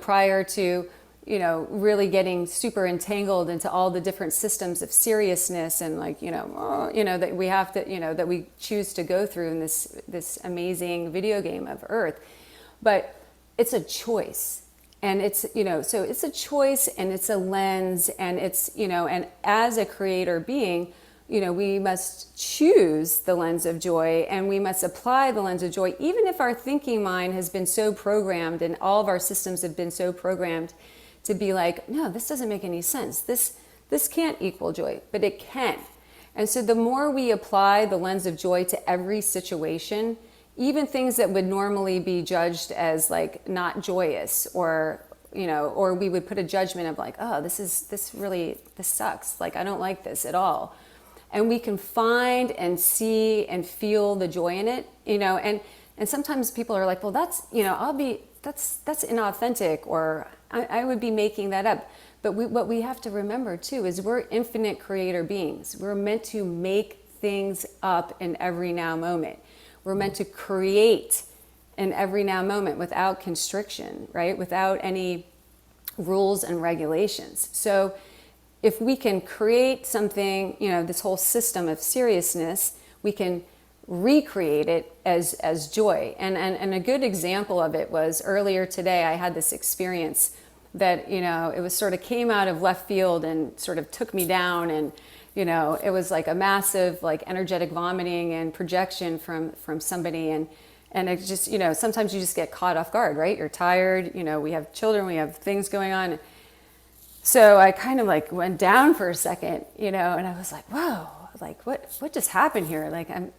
prior to, really getting super entangled into all the different systems of seriousness and that we have to, that we choose to go through in this amazing video game of Earth. But it's a choice. And it's, so it's a choice and it's a lens, and it's, and as a creator being, we must choose the lens of joy, and we must apply the lens of joy, even if our thinking mind has been so programmed and all of our systems have been so programmed to be like, no, this doesn't make any sense. This can't equal joy, but it can. And so the more we apply the lens of joy to every situation, even things that would normally be judged as like not joyous, or or we would put a judgment of like, oh, this sucks, like I don't like this at all, and we can find and see and feel the joy in it, and sometimes people are like, well, that's that's inauthentic, or I would be making that up. But what we have to remember too is we're infinite creator beings. We're meant to make things up in every now moment. We're meant to create in every now moment without constriction, right? Without any rules and regulations. So if we can create something, this whole system of seriousness, we can recreate it as joy. And a good example of it was earlier today, I had this experience that, it was sort of came out of left field and sort of took me down, and it was like a massive like energetic vomiting and projection from somebody, and it just, sometimes you just get caught off guard, right? You're tired, we have children, we have things going on. So I kind of like went down for a second, and I was like, whoa, like what just happened here? Like I'm,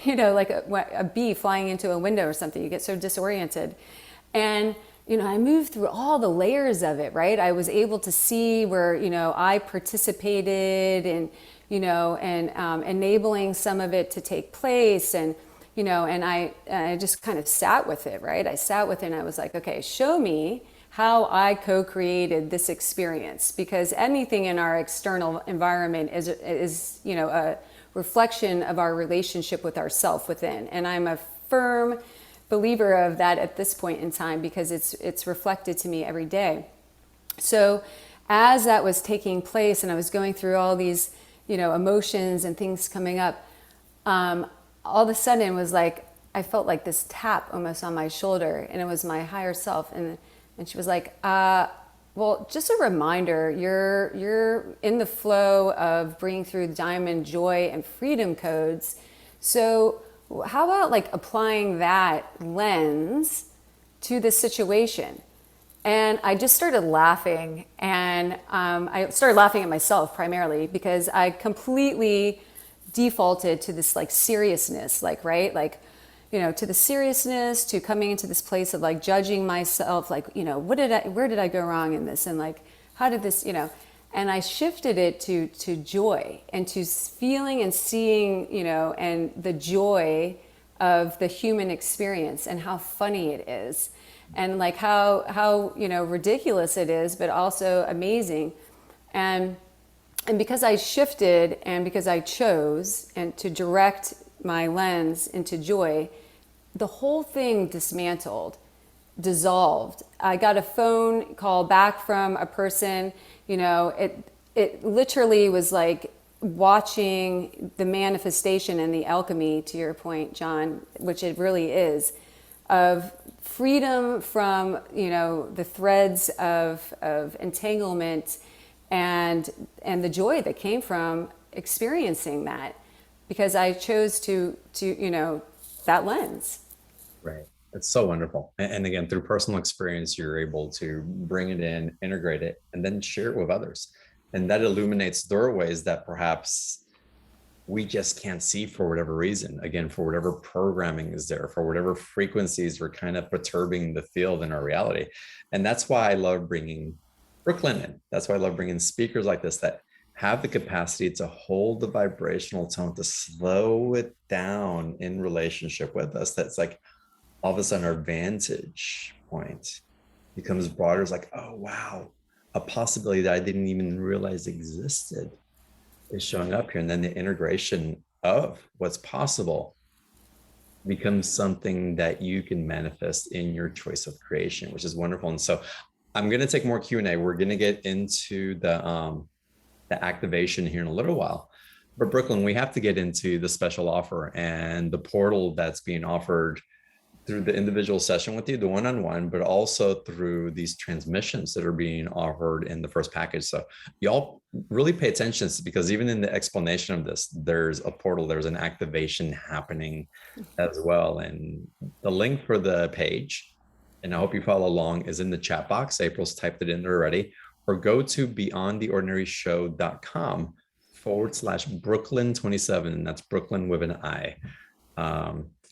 like a bee flying into a window or something. You get so disoriented. And I moved through all the layers of it, right? I was able to see where, I participated in, and enabling some of it to take place. And, and I just kind of sat with it, right? I sat with it and I was like, okay, show me how I co-created this experience, because anything in our external environment is a reflection of our relationship with ourself within. And I'm a firm believer of that at this point in time, because it's reflected to me every day. So as that was taking place and I was going through all these, emotions and things coming up, all of a sudden it was like, I felt like this tap almost on my shoulder, and it was my higher self. And she was like, well, just a reminder, you're in the flow of bringing through diamond joy and freedom codes. So how about like applying that lens to the situation? And I just started laughing, and I started laughing at myself primarily, because I completely defaulted to this like seriousness, like, right? Like, to the seriousness, to coming into this place of like judging myself, like, where did I go wrong in this? And like, how did this, and I shifted it to joy, and to feeling and seeing, and the joy of the human experience, and how funny it is, and like how ridiculous it is, but also amazing. And because I shifted, and because I chose and to direct my lens into joy, the whole thing dismantled, dissolved. I got a phone call back from a person, it literally was like watching the manifestation and the alchemy, to your point, John, which it really is, of freedom from, the threads of entanglement, and the joy that came from experiencing that, because I chose to that lens. Right. It's so wonderful. And again, through personal experience, you're able to bring it in, integrate it, and then share it with others. And that illuminates doorways that perhaps we just can't see for whatever reason. Again, for whatever programming is there, for whatever frequencies are kind of perturbing the field in our reality. And that's why I love bringing Brooklin in. That's why I love bringing speakers like this that have the capacity to hold the vibrational tone, to slow it down in relationship with us. That's like, all of a sudden our vantage point becomes broader. It's like, oh, wow, a possibility that I didn't even realize existed is showing up here. And then the integration of what's possible becomes something that you can manifest in your choice of creation, which is wonderful. And so I'm going to take more Q&A. We're going to get into the activation here in a little while. But Brooklyn, we have to get into the special offer and the portal that's being offered through the individual session with you, the one-on-one, but also through these transmissions that are being offered in the first package. So y'all really pay attention because even in the explanation of this, there's a portal, there's an activation happening as well. And the link for the page, and I hope you follow along, is in the chat box. April's typed it in there already. Or go to beyondtheordinaryshow.com/Brooklin27. And that's Brooklyn with an I.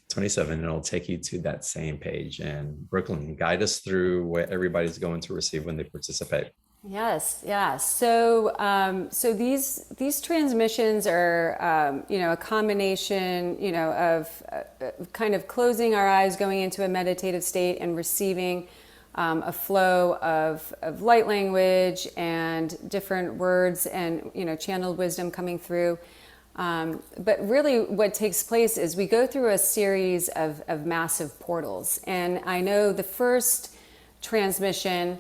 27, and it'll take you to that same page. And Brooklyn, guide us through what everybody's going to receive when they participate. Yes, yeah. So, so these transmissions are, a combination, of kind of closing our eyes, going into a meditative state, and receiving a flow of light language and different words and channeled wisdom coming through. But really what takes place is we go through a series of massive portals. And I know the first transmission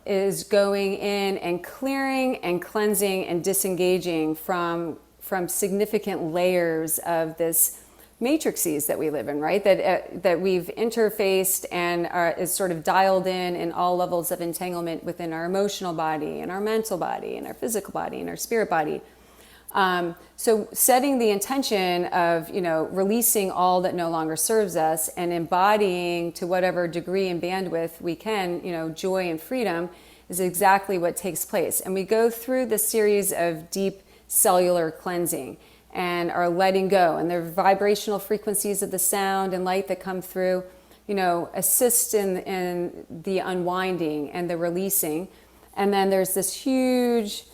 is going in and clearing and cleansing and disengaging from significant layers of this matrices that we live in, right? That we've interfaced and is sort of dialed in all levels of entanglement within our emotional body and our mental body and our physical body and our spirit body. So setting the intention of, releasing all that no longer serves us and embodying to whatever degree and bandwidth we can, joy and freedom is exactly what takes place. And we go through this series of deep cellular cleansing and are letting go. And the vibrational frequencies of the sound and light that come through, assist in the unwinding and the releasing. And then there's this huge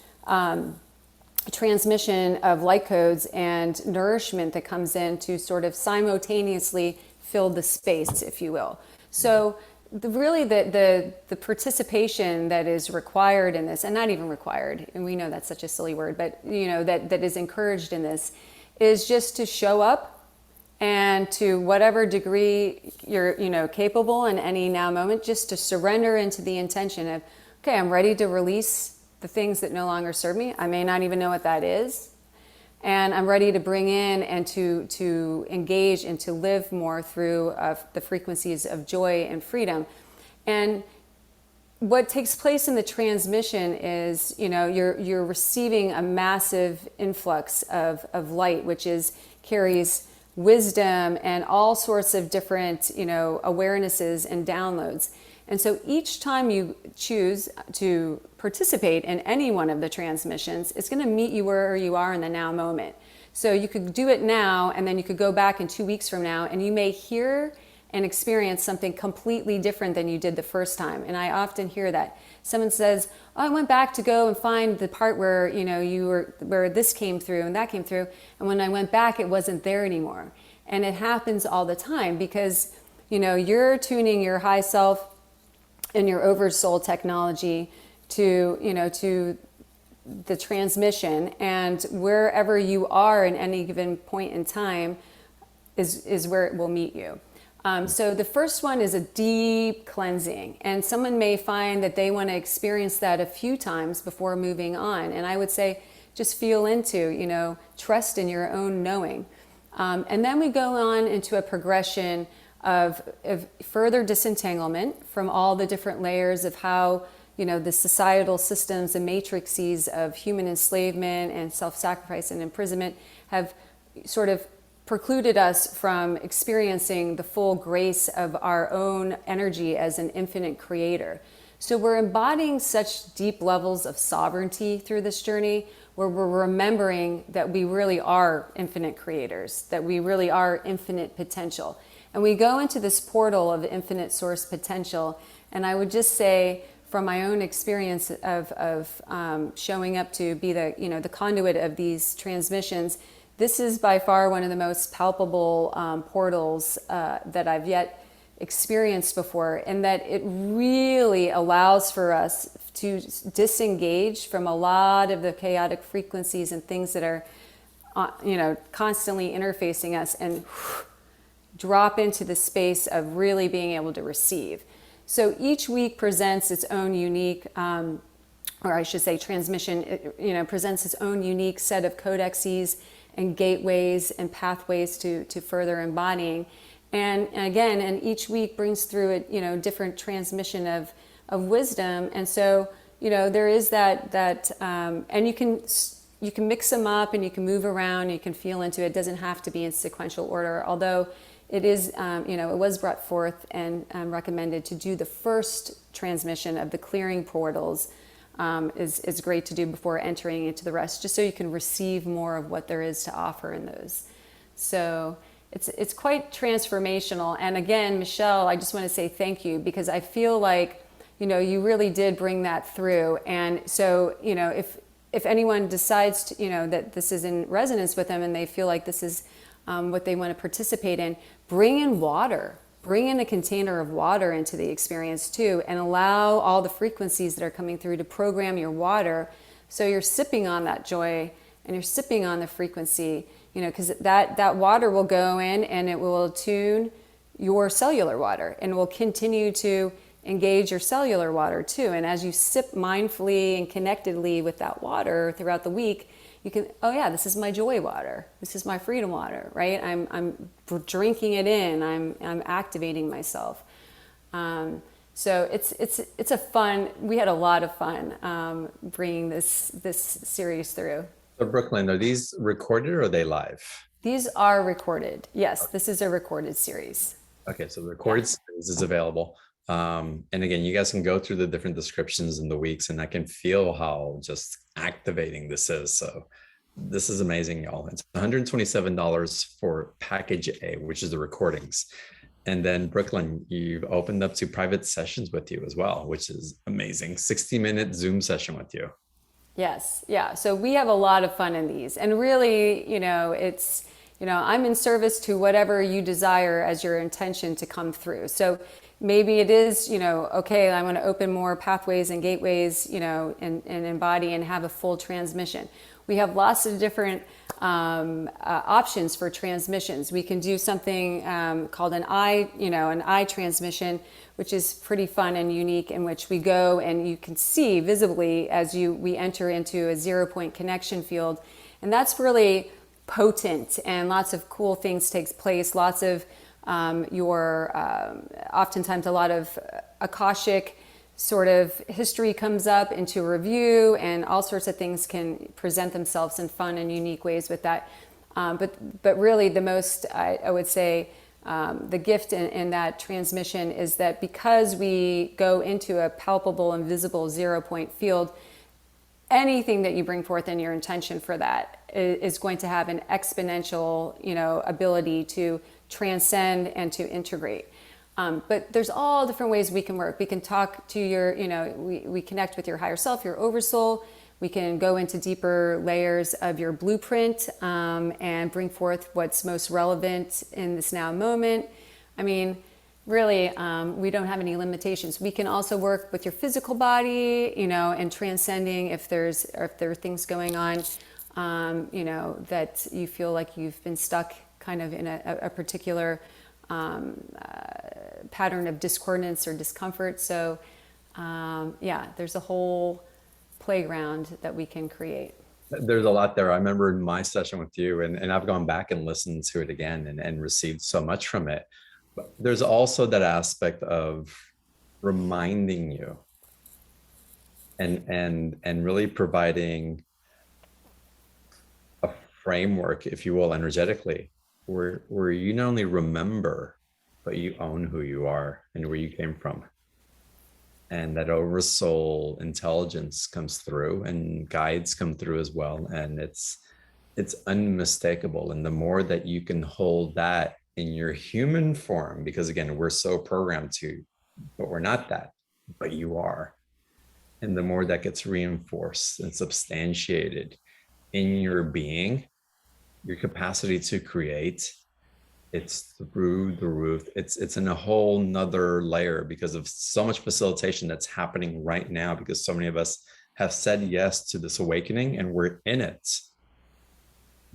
transmission of light codes and nourishment that comes in to sort of simultaneously fill the space, if you will. So the participation that is required in this, and not even required, and we know that's such a silly word, but that is encouraged in this, is just to show up and to whatever degree you're capable in any now moment, just to surrender into the intention of, okay, I'm ready to release the things that no longer serve me. I may not even know what that is. And I'm ready to bring in and to engage and to live more through the frequencies of joy and freedom. And what takes place in the transmission is, you're receiving a massive influx of light, which carries wisdom and all sorts of different, awarenesses and downloads. And so each time you choose to participate in any one of the transmissions, it's going to meet you where you are in the now moment. So you could do it now, and then you could go back in 2 weeks from now, and you may hear and experience something completely different than you did the first time. And I often hear that. Someone says, oh, I went back to go and find the part where, where this came through and that came through. And when I went back, it wasn't there anymore. And it happens all the time because, you're tuning your high self and your oversoul technology to the transmission, and wherever you are in any given point in time is where it will meet you. So the first one is a deep cleansing, and someone may find that they want to experience that a few times before moving on. And I would say just feel into, trust in your own knowing. And then we go on into a progression of further disentanglement from all the different layers of how, the societal systems and matrices of human enslavement and self-sacrifice and imprisonment have sort of precluded us from experiencing the full grace of our own energy as an infinite creator. So we're embodying such deep levels of sovereignty through this journey, where we're remembering that we really are infinite creators, that we really are infinite potential. And we go into this portal of infinite source potential. And I would just say, from my own experience of showing up to be the conduit of these transmissions, this is by far one of the most palpable portals that I've yet experienced before, and that it really allows for us to disengage from a lot of the chaotic frequencies and things that are, constantly interfacing us, and drop into the space of really being able to receive. So each week presents its own unique, or I should say transmission, presents its own unique set of codexes and gateways and pathways to further embodying. And again, and each week brings through it, different transmission of wisdom. And so, there is that, and you can mix them up and you can move around, you can feel into it. It doesn't have to be in sequential order, although it is, it was brought forth and recommended to do the first transmission of the clearing portals. Is great to do before entering into the rest, just so you can receive more of what there is to offer in those. So it's quite transformational. And again, Michelle, I just want to say thank you, because I feel like, you really did bring that through. And so, if anyone decides to, that this is in resonance with them and they feel like this is what they want to participate in, bring in water. Bring in a container of water into the experience too, and allow all the frequencies that are coming through to program your water. So you're sipping on that joy and you're sipping on the frequency, because that water will go in and it will attune your cellular water and will continue to engage your cellular water too. And as you sip mindfully and connectedly with that water throughout the week, you can, oh yeah, this is my joy water. This is my freedom water, right? I'm drinking it in. I'm activating myself. So it's a fun. We had a lot of fun bringing this series through. So Brooklyn, are these recorded or are they live? These are recorded. Yes, this is a recorded series. Okay, so the recorded series is available. And again, you guys can go through the different descriptions in the weeks, and I can feel how just activating this is. So this is amazing, y'all. It's $127 for package A, which is the recordings. And then Brooklyn, you've opened up to private sessions with you as well, which is amazing. 60-minute Zoom session with you. Yes. Yeah. So we have a lot of fun in these, and really, it's, I'm in service to whatever you desire as your intention to come through. So maybe it is, okay, I want to open more pathways and gateways, and embody and have a full transmission. We have lots of different options for transmissions. We can do something called an eye transmission, which is pretty fun and unique, in which we go and you can see visibly as we enter into a 0-point connection field. And that's really potent, and lots of cool things takes place. Lots of oftentimes a lot of Akashic sort of history comes up into review, and all sorts of things can present themselves in fun and unique ways with that. But really the most, I would say, the gift in that transmission is that because we go into a palpable and visible 0-point field, anything that you bring forth in your intention for that is going to have an exponential, ability to transcend and to integrate. But there's all different ways we can work. We can talk to your, we connect with your higher self, your oversoul. We can go into deeper layers of your blueprint and bring forth what's most relevant in this now moment. I mean, really, we don't have any limitations. We can also work with your physical body, and transcending if there are things going on, that you feel like you've been stuck kind of in a particular pattern of discordance or discomfort. So there's a whole playground that we can create. There's a lot there. I remember in my session with you, and I've gone back and listened to it again and received so much from it. But there's also that aspect of reminding you and really providing a framework, if you will, energetically, where you not only remember, but you own who you are and where you came from. And that oversoul intelligence comes through, and guides come through as well. And it's unmistakable. And the more that you can hold that in your human form, because again, we're so programmed to, but we're not that, but you are. And the more that gets reinforced and substantiated in your being, your capacity to create, it's through the roof. It's in a whole nother layer because of so much facilitation that's happening right now, because so many of us have said yes to this awakening and we're in it,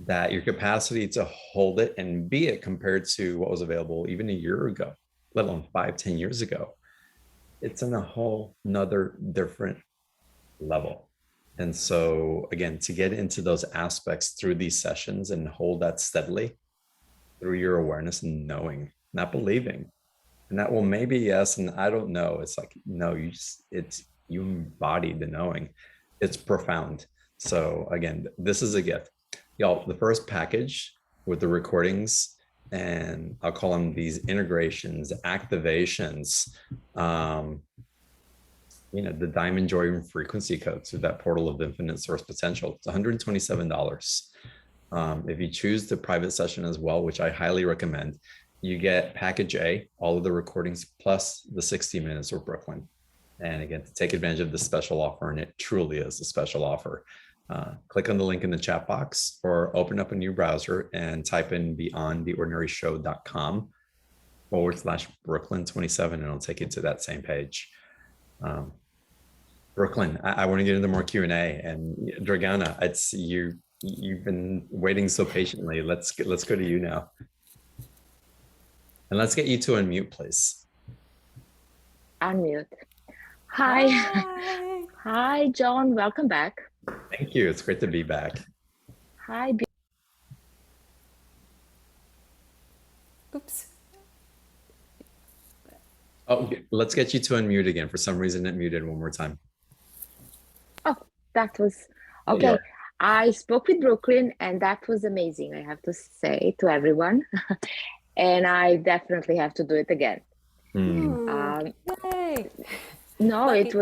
that your capacity to hold it and be it compared to what was available even a year ago, let alone 5-10 years ago, it's in a whole nother different level. And so again, to get into those aspects through these sessions and hold that steadily through your awareness and knowing, not believing. And that, well, maybe yes, and I don't know. It's like, no, it's you embody the knowing. It's profound. So again, this is a gift. Y'all, the first package with the recordings, and I'll call them these integrations, activations, um, the diamond joy frequency code through that portal of infinite source potential. It's $127. If you choose the private session as well, which I highly recommend, you get package A, all of the recordings plus the 60 minutes with Brooklyn. And again, to take advantage of the special offer, and it truly is a special offer, click on the link in the chat box or open up a new browser and type in beyondtheordinaryshow.com/Brooklyn27, and it'll take you to that same page. Brooklyn, I want to get into more Q&A, and Dragana, it's you've been waiting so patiently. Let's go to you now. And let's get you to unmute, please. Unmute. Hi. Hi. Hi, John. Welcome back. Thank you. It's great to be back. Hi. Oops. Oh, let's get you to unmute again. For some reason, it muted one more time. Oh, that was okay. Yeah. I spoke with Brooklyn, and that was amazing, I have to say to everyone. And I definitely have to do it again. Yay. No, Lucky. it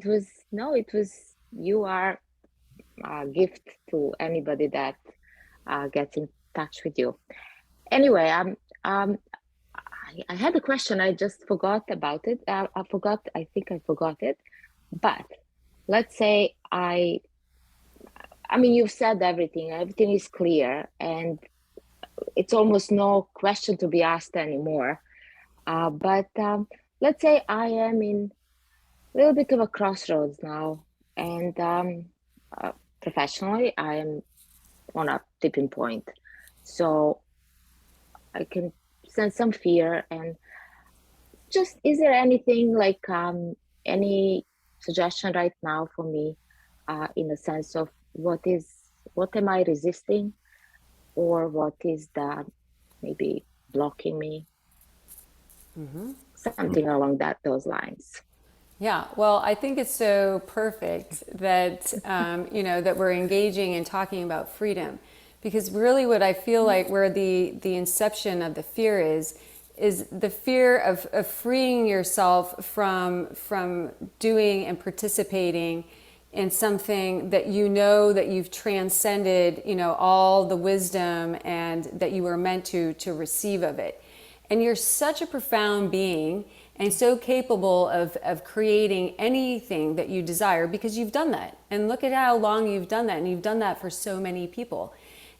was you are a gift to anybody that gets in touch with you. Anyway, I had a question. I just forgot about it. I think I forgot it. But let's say I mean, you've said everything. Everything is clear, and it's almost no question to be asked anymore. But let's say I am in a little bit of a crossroads now, and professionally, I am on a tipping point. So I can sense some fear, and just, is there anything like any suggestion right now for me in the sense of what am I resisting, or what is that maybe blocking me? Something along those lines. Yeah, well, I think it's so perfect that that we're engaging and talking about freedom, because really, what I feel like where the inception of the fear is the fear of freeing yourself from doing and participating in something that that you've transcended, all the wisdom and that you were meant to receive of it. And you're such a profound being and so capable of creating anything that you desire, because you've done that. And look at how long you've done that. And you've done that for so many people.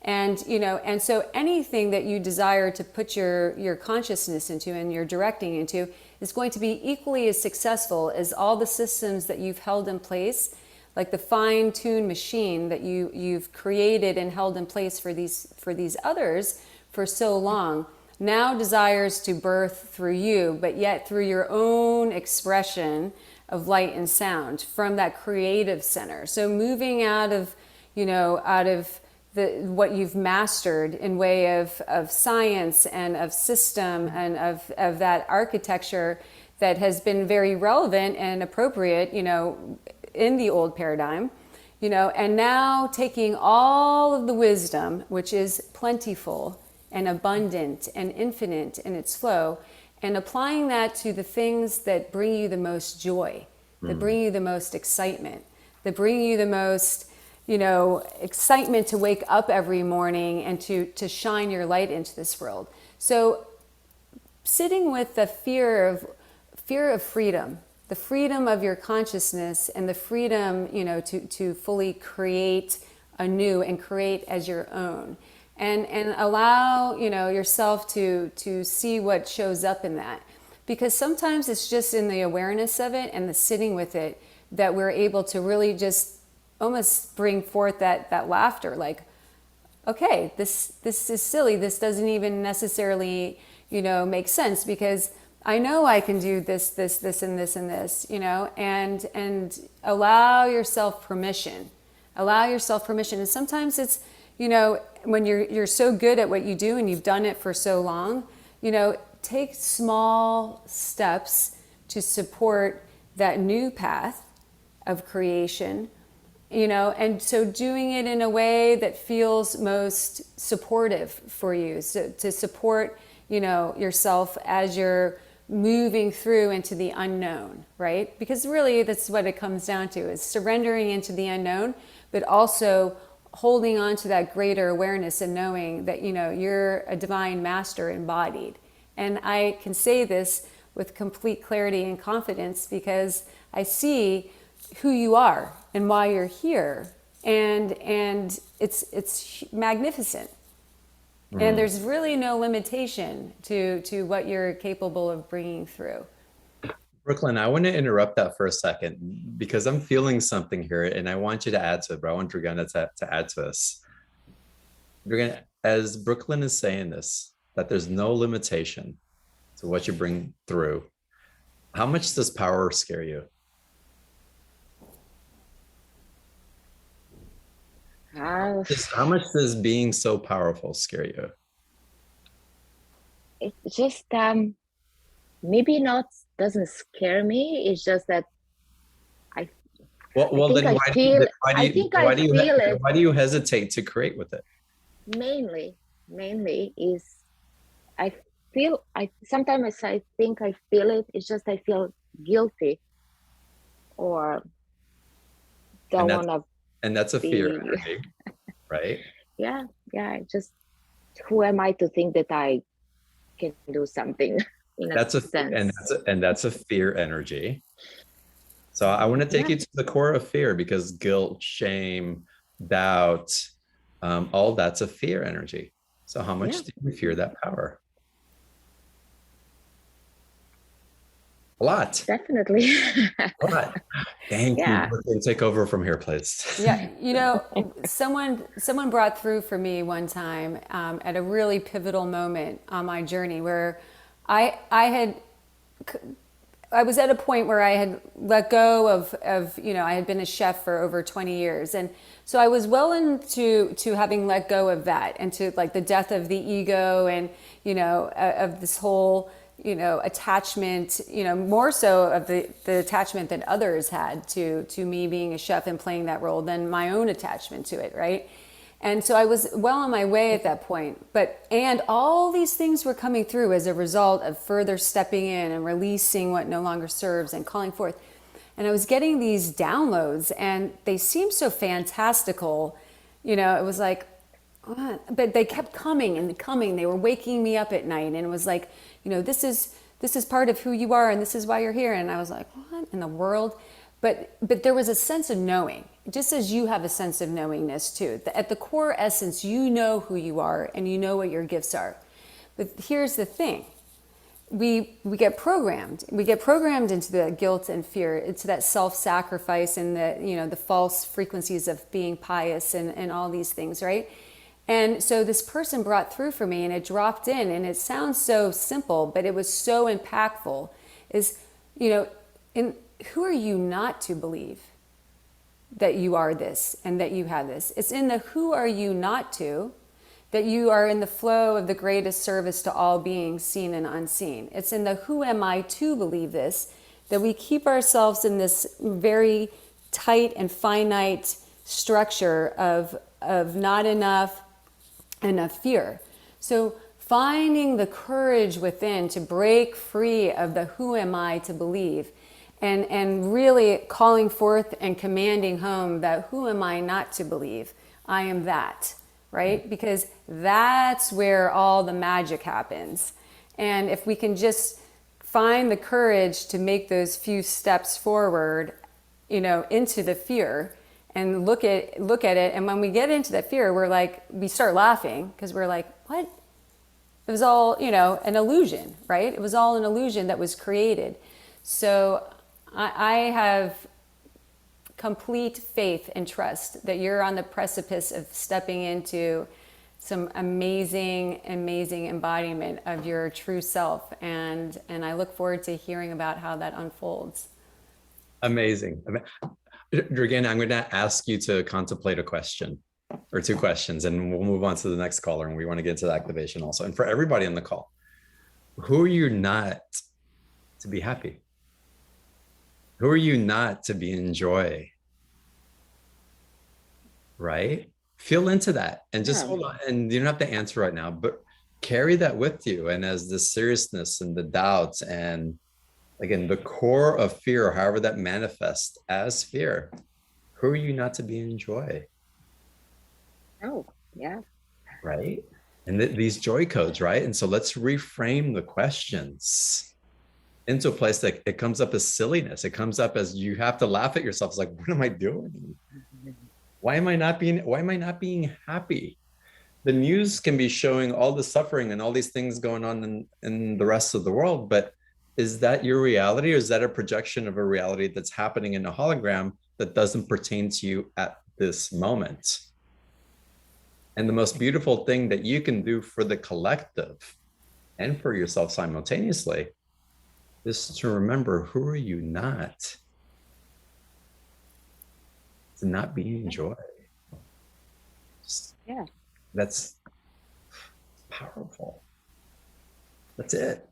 And, and so anything that you desire to put your consciousness into and your directing into is going to be equally as successful as all the systems that you've held in place, like the fine-tuned machine that you've created and held in place for these others for so long, now desires to birth through you, but yet through your own expression of light and sound from that creative center. So moving out of what you've mastered in way of science and of system and of that architecture that has been very relevant and appropriate, in the old paradigm, and now taking all of the wisdom, which is plentiful and abundant and infinite in its flow, and applying that to the things that bring you the most joy, that bring you the most excitement, that bring you the most, excitement to wake up every morning and to shine your light into this world. So sitting with the fear of freedom, the freedom of your consciousness, and the freedom, to fully create anew and create as your own. And allow, yourself to see what shows up in that. Because sometimes it's just in the awareness of it and the sitting with it that we're able to really just almost bring forth that laughter. Like, okay, this is silly. This doesn't even necessarily, make sense, because I know I can do this, and this, and this, and allow yourself permission. Allow yourself permission. And sometimes it's, when you're so good at what you do and you've done it for so long, take small steps to support that new path of creation, and so doing it in a way that feels most supportive for you, so to support, yourself as you're moving through into the unknown, right? Because really that's what it comes down to, is surrendering into the unknown, but also holding on to that greater awareness and knowing that, you're a divine master embodied. And I can say this with complete clarity and confidence because I see who you are and why you're here, and it's magnificent. And there's really no limitation to what you're capable of bringing through. Brooklyn, I want to interrupt that for a second because I'm feeling something here and I want you to add to it, but I want Dragana to add to this. Dragana, as Brooklyn is saying this, that there's no limitation to what you bring through, how much does power scare you? How much does being so powerful scare you? It's just maybe not doesn't scare me. It's just that I Well, think then I feel it. Why do you hesitate to create with it? Mainly is I sometimes I think I feel it. It's just I feel guilty or don't want to. And that's a fear energy, right? Yeah. Just who am I to think that I can do something in a sense? And that's a fear energy. So I want to take you to the core of fear, because guilt, shame, doubt, all that's a fear energy. So how much do you fear that power? A lot. Definitely. A lot. Thank you. Take over from here, please. Yeah, someone brought through for me one time at a really pivotal moment on my journey where I was at a point where I had let go of I had been a chef for over 20 years. And so I was well into having let go of that, and to like the death of the ego and, of this whole, attachment, more so of the attachment that others had to me being a chef and playing that role than my own attachment to it. Right. And so I was well on my way at that point, and all these things were coming through as a result of further stepping in and releasing what no longer serves and calling forth. And I was getting these downloads and they seemed so fantastical. It was like, what? But they kept coming and coming. They were waking me up at night, and it was like, this is part of who you are, and this is why you're here. And I was like, what in the world? But there was a sense of knowing, just as you have a sense of knowingness too. At the core essence, you know who you are and you know what your gifts are. But here's the thing. We get programmed. We get programmed into the guilt and fear, into that self-sacrifice and the false frequencies of being pious and all these things, right? And so this person brought through for me, and it dropped in, and it sounds so simple, but it was so impactful. Who are you not to believe that you are this and that you have this? It's in the who are you not to that you are in the flow of the greatest service to all beings, seen and unseen. It's in the who am I to believe this that we keep ourselves in this very tight and finite structure of not enough fear. So finding the courage within to break free of the who am I to believe, and really calling forth and commanding home that who am I not to believe? I am that, right? Because that's where all the magic happens. And if we can just find the courage to make those few steps forward, into the fear, and look at it. And when we get into that fear, we start laughing because we're like, what? It was all, an illusion, right? It was all an illusion that was created. So I have complete faith and trust that you're on the precipice of stepping into some amazing embodiment of your true self. And I look forward to hearing about how that unfolds. Amazing. Dragana, I'm going to ask you to contemplate a question or two questions, and we'll move on to the next caller. And we want to get into the activation also. And for everybody on the call, who are you not to be happy? Who are you not to be in joy? Right? Feel into that and just Yeah. hold on. And you don't have to answer right now, but carry that with you. And as the seriousness and the doubts and again, the core of fear, however that manifests as fear, who are you not to be in joy? Oh, yeah. Right? And these joy codes, right? And so let's reframe the questions into a place that it comes up as silliness. It comes up as you have to laugh at yourself. It's like, what am I doing? Why am I not being happy? The news can be showing all the suffering and all these things going on in the rest of the world, but is that your reality, or is that a projection of a reality that's happening in a hologram that doesn't pertain to you at this moment? And the most beautiful thing that you can do for the collective and for yourself simultaneously is to remember, who are you not to not be in joy? Yeah. That's powerful. That's it.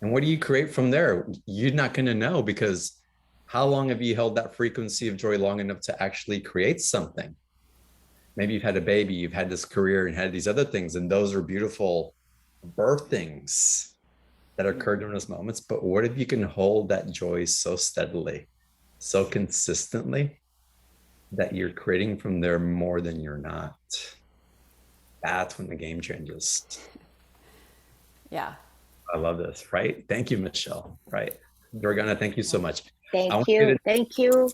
And what do you create from there? You're not going to know, because how long have you held that frequency of joy long enough to actually create something? Maybe you've had a baby, you've had this career and had these other things, and those are beautiful birthings that occur during those moments. But what if you can hold that joy so steadily, so consistently, that you're creating from there more than you're not? That's when the game changes. Yeah. I love this, right? Thank you, Michelle. Right. Dorgana, thank you so much. Thank you. Thank you.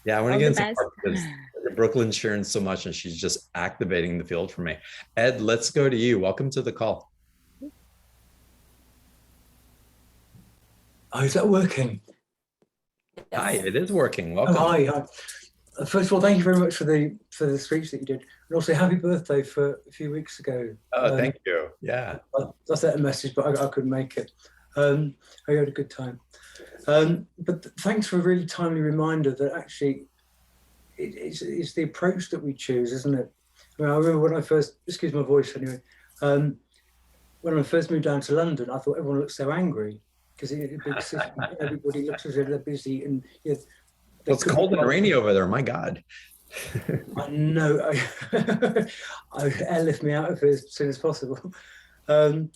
Yeah, I want to All get the into best. part because Brooklyn's sharing so much and she's just activating the field for me. Ed, let's go to you. Welcome to the call. Oh, is that working? Yes. Hi, it is working. Welcome. Oh, hi. First of all, thank you very much for the speech that you did, and also happy birthday for a few weeks ago. Oh, thank you. Yeah. I sent a message, but I couldn't make it. I had a good time. But thanks for a really timely reminder that actually it's the approach that we choose, isn't it? I mean, I remember when I first, excuse my voice anyway, when I first moved down to London, I thought everyone looked so angry because it's a big city. Everybody looks as if they're busy, and yeah, well, it's cold and rainy over there. My God. I know. I airlift me out of here as soon as possible. But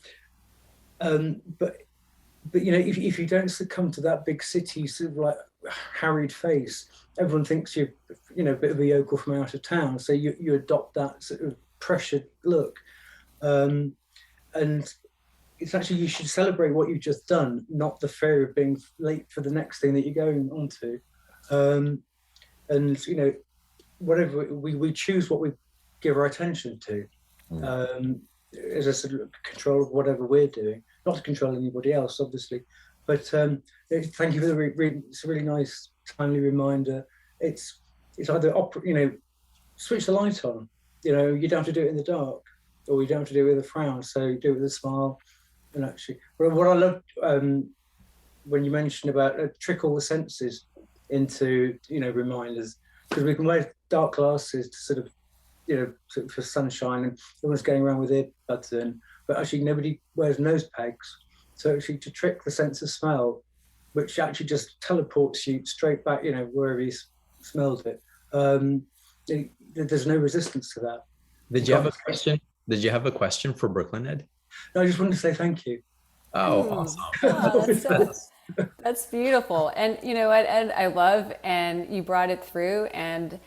you know, if you don't succumb to that big city sort of like harried face, everyone thinks you're, you know, a bit of a yokel from out of town. So you adopt that sort of pressured look, and it's actually, you should celebrate what you've just done, not the fear of being late for the next thing that you're going on to. And you know, whatever we choose what we give our attention to, as a sort of control of whatever we're doing, not to control anybody else, obviously. But thank you for the it's a really nice, timely reminder. It's either you know, switch the light on. You know, you don't have to do it in the dark, or you don't have to do it with a frown. So do it with a smile. And actually, what I loved when you mentioned about trick all the senses into, you know, reminders, because we can wear dark glasses to sort of, you know, for sunshine, and everyone's going around with earbuds in, but actually nobody wears nose pegs. So actually to trick the sense of smell, which actually just teleports you straight back, you know, wherever you smelled it. There's no resistance to that. Did you have a question? Did you have a question for Brooklyn, Ed? No, I just wanted to say thank you. Oh, awesome. Oh, that's beautiful. And you know what, Ed, I love, and you brought it through, and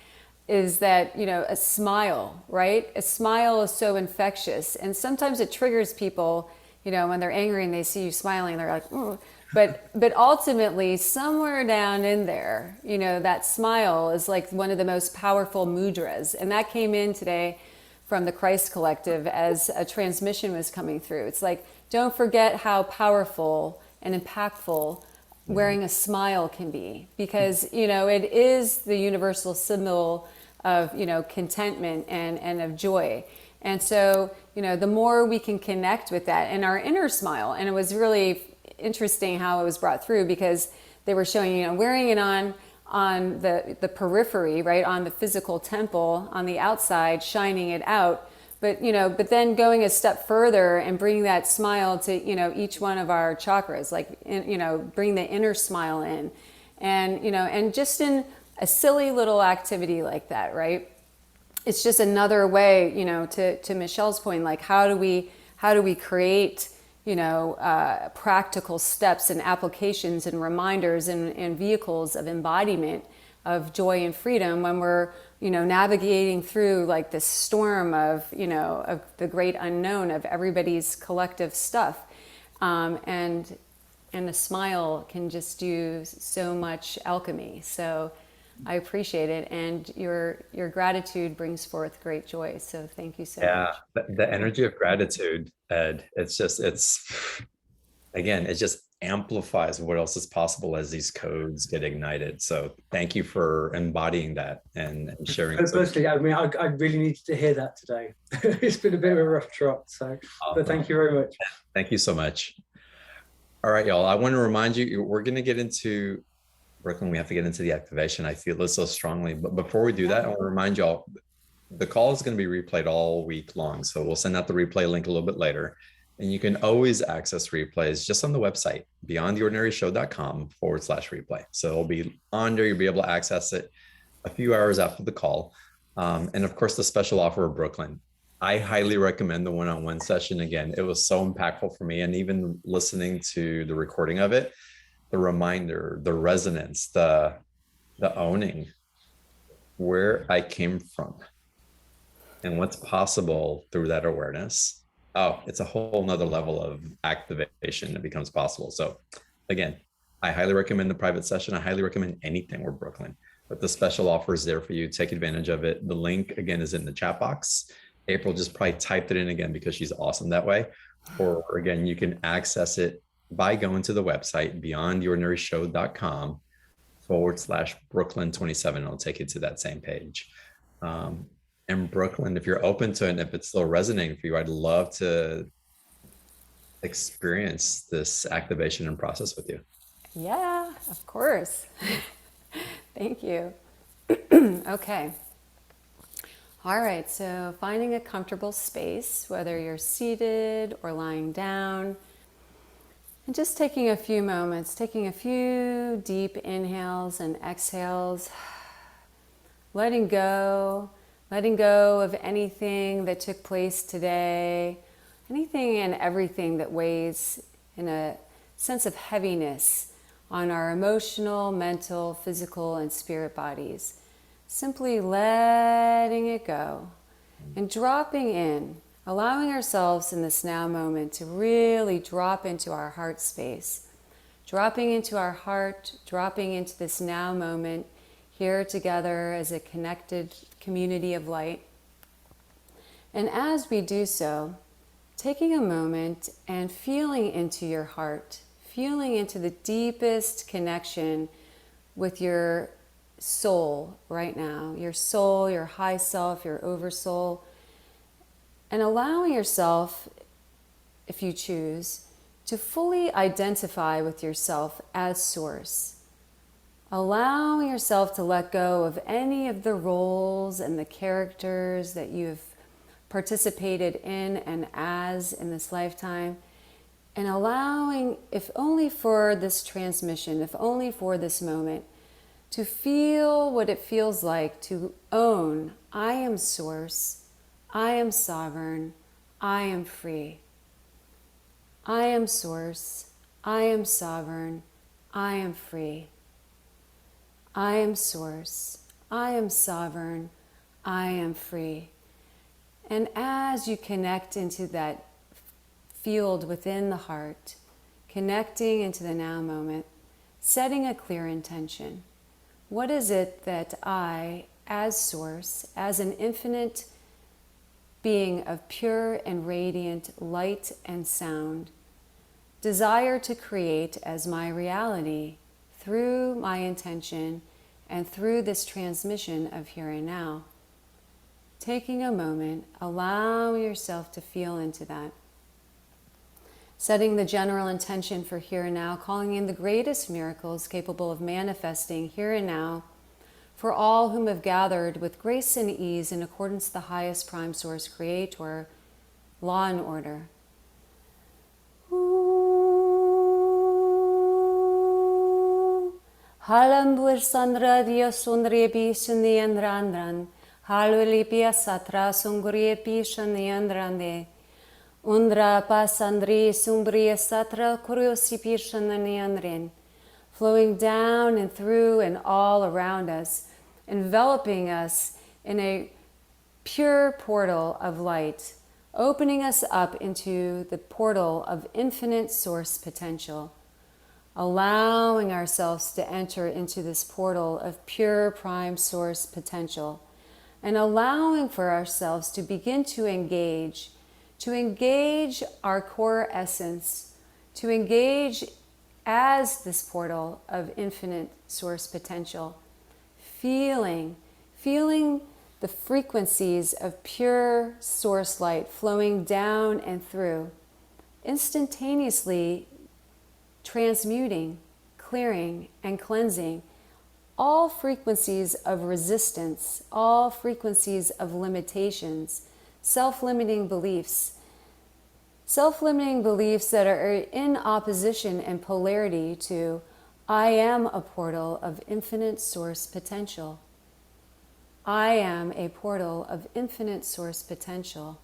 is that, you know, a smile, right? A smile is so infectious, and sometimes it triggers people, you know, when they're angry and they see you smiling, they're like, oh. But ultimately, somewhere down in there, you know, that smile is like one of the most powerful mudras. And that came in today from the Christ Collective as a transmission was coming through. It's like, don't forget how powerful and impactful wearing a smile can be, because, you know, it is the universal symbol of, you know, contentment and of joy. And so, you know, the more we can connect with that and our inner smile, and it was really interesting how it was brought through, because they were showing, you know, wearing it on the periphery, right, on the physical temple, on the outside, shining it out. but but then going a step further and bringing that smile to each one of our chakras, like bring the inner smile in, and and just in a silly little activity like that, right? It's just another way, to Michelle's point, like how do we create practical steps and applications and reminders and vehicles of embodiment of joy and freedom when we're navigating through like this storm of of the great unknown of everybody's collective stuff, and a smile can just do so much alchemy. So I appreciate it, and your gratitude brings forth great joy. So thank you so much. The energy of gratitude, Ed, again, it just amplifies what else is possible as these codes get ignited. So thank you for embodying that and sharing. Firstly, I mean, I really needed to hear that today. It's been a bit of a rough trot, so but thank you very much. Thank you so much. All right, y'all. I want to remind you, we're going to get into Brooklyn. We have to get into the activation. I feel this so strongly. But before we do that, I want to remind y'all, the call is going to be replayed all week long. So we'll send out the replay link a little bit later. And you can always access replays just on the website, beyondtheordinaryshow.com/replay. So it'll be on there. You'll be able to access it a few hours after the call. And of course, the special offer of Brooklyn. I highly recommend the one-on-one session. Again, it was so impactful for me. And even listening to the recording of it, the reminder, the resonance, the owning where I came from and what's possible through that awareness. Oh, it's a whole nother level of activation that becomes possible. So again, I highly recommend the private session. I highly recommend anything with Brooklyn, but the special offer is there for you. Take advantage of it. The link again is in the chat box. April just probably typed it in again because she's awesome that way. Or again, you can access it by going to the website, beyondtheordinaryshow.com/Brooklin27. It'll take you to that same page. And Brooklyn, if you're open to it and if it's still resonating for you, I'd love to experience this activation and process with you. Yeah, of course. Thank you. Okay. All right, so finding a comfortable space, whether you're seated or lying down, and just taking a few moments, taking a few deep inhales and exhales, letting go of anything that took place today, anything and everything that weighs in a sense of heaviness on our emotional, mental, physical, and spirit bodies. Simply letting it go and dropping in, allowing ourselves in this now moment to really drop into our heart space, dropping into our heart, dropping into this now moment here together as a connected community of light. And as we do so, taking a moment and feeling into your heart, feeling into the deepest connection with your soul right now, your soul, your high self, your oversoul, and allowing yourself, if you choose, to fully identify with yourself as source. Allowing yourself to let go of any of the roles and the characters that you've participated in and as in this lifetime, and allowing, if only for this transmission, if only for this moment, to feel what it feels like to own, I am source, I am sovereign, I am free. I am source, I am sovereign, I am free. I am source, I am sovereign, I am free. And as you connect into that field within the heart, connecting into the now moment, setting a clear intention. What is it that I, as source, as an infinite being of pure and radiant light and sound, desire to create as my reality through my intention and through this transmission of here and now? Taking a moment, allow yourself to feel into that. Setting the general intention for here and now, calling in the greatest miracles capable of manifesting here and now for all whom have gathered with grace and ease in accordance to the highest prime source creator, law and order. Halambur sandra dia sundre bishni andrandran. Halulipia satra sungri bishni andrande. Undra pasandri sumbria satra kuriosipishni andren. Flowing down and through and all around us, enveloping us in a pure portal of light, opening us up into the portal of infinite source potential, allowing ourselves to enter into this portal of pure prime source potential, and allowing for ourselves to begin to engage our core essence, to engage as this portal of infinite source potential, feeling the frequencies of pure source light flowing down and through, instantaneously transmuting, clearing, and cleansing all frequencies of resistance, all frequencies of limitations, self-limiting beliefs that are in opposition and polarity to I am a portal of infinite source potential. I am a portal of infinite source potential.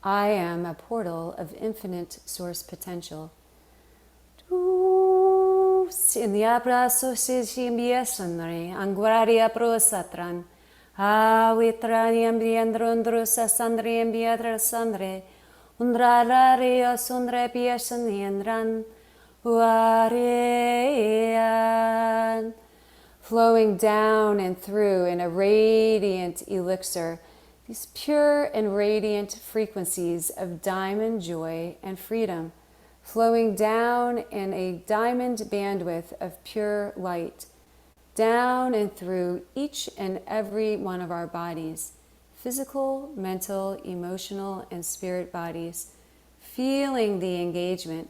I am a portal of infinite source potential. In the abrazo se simbiesonre, anguaria prosatran, avitrani ambiandrondro sasandre ambiadra sandre, undrararia sundre piesaniandran, uarean. Flowing down and through in a radiant elixir, these pure and radiant frequencies of diamond joy and freedom, flowing down in a diamond bandwidth of pure light, down and through each and every one of our bodies, physical, mental, emotional, and spirit bodies, feeling the engagement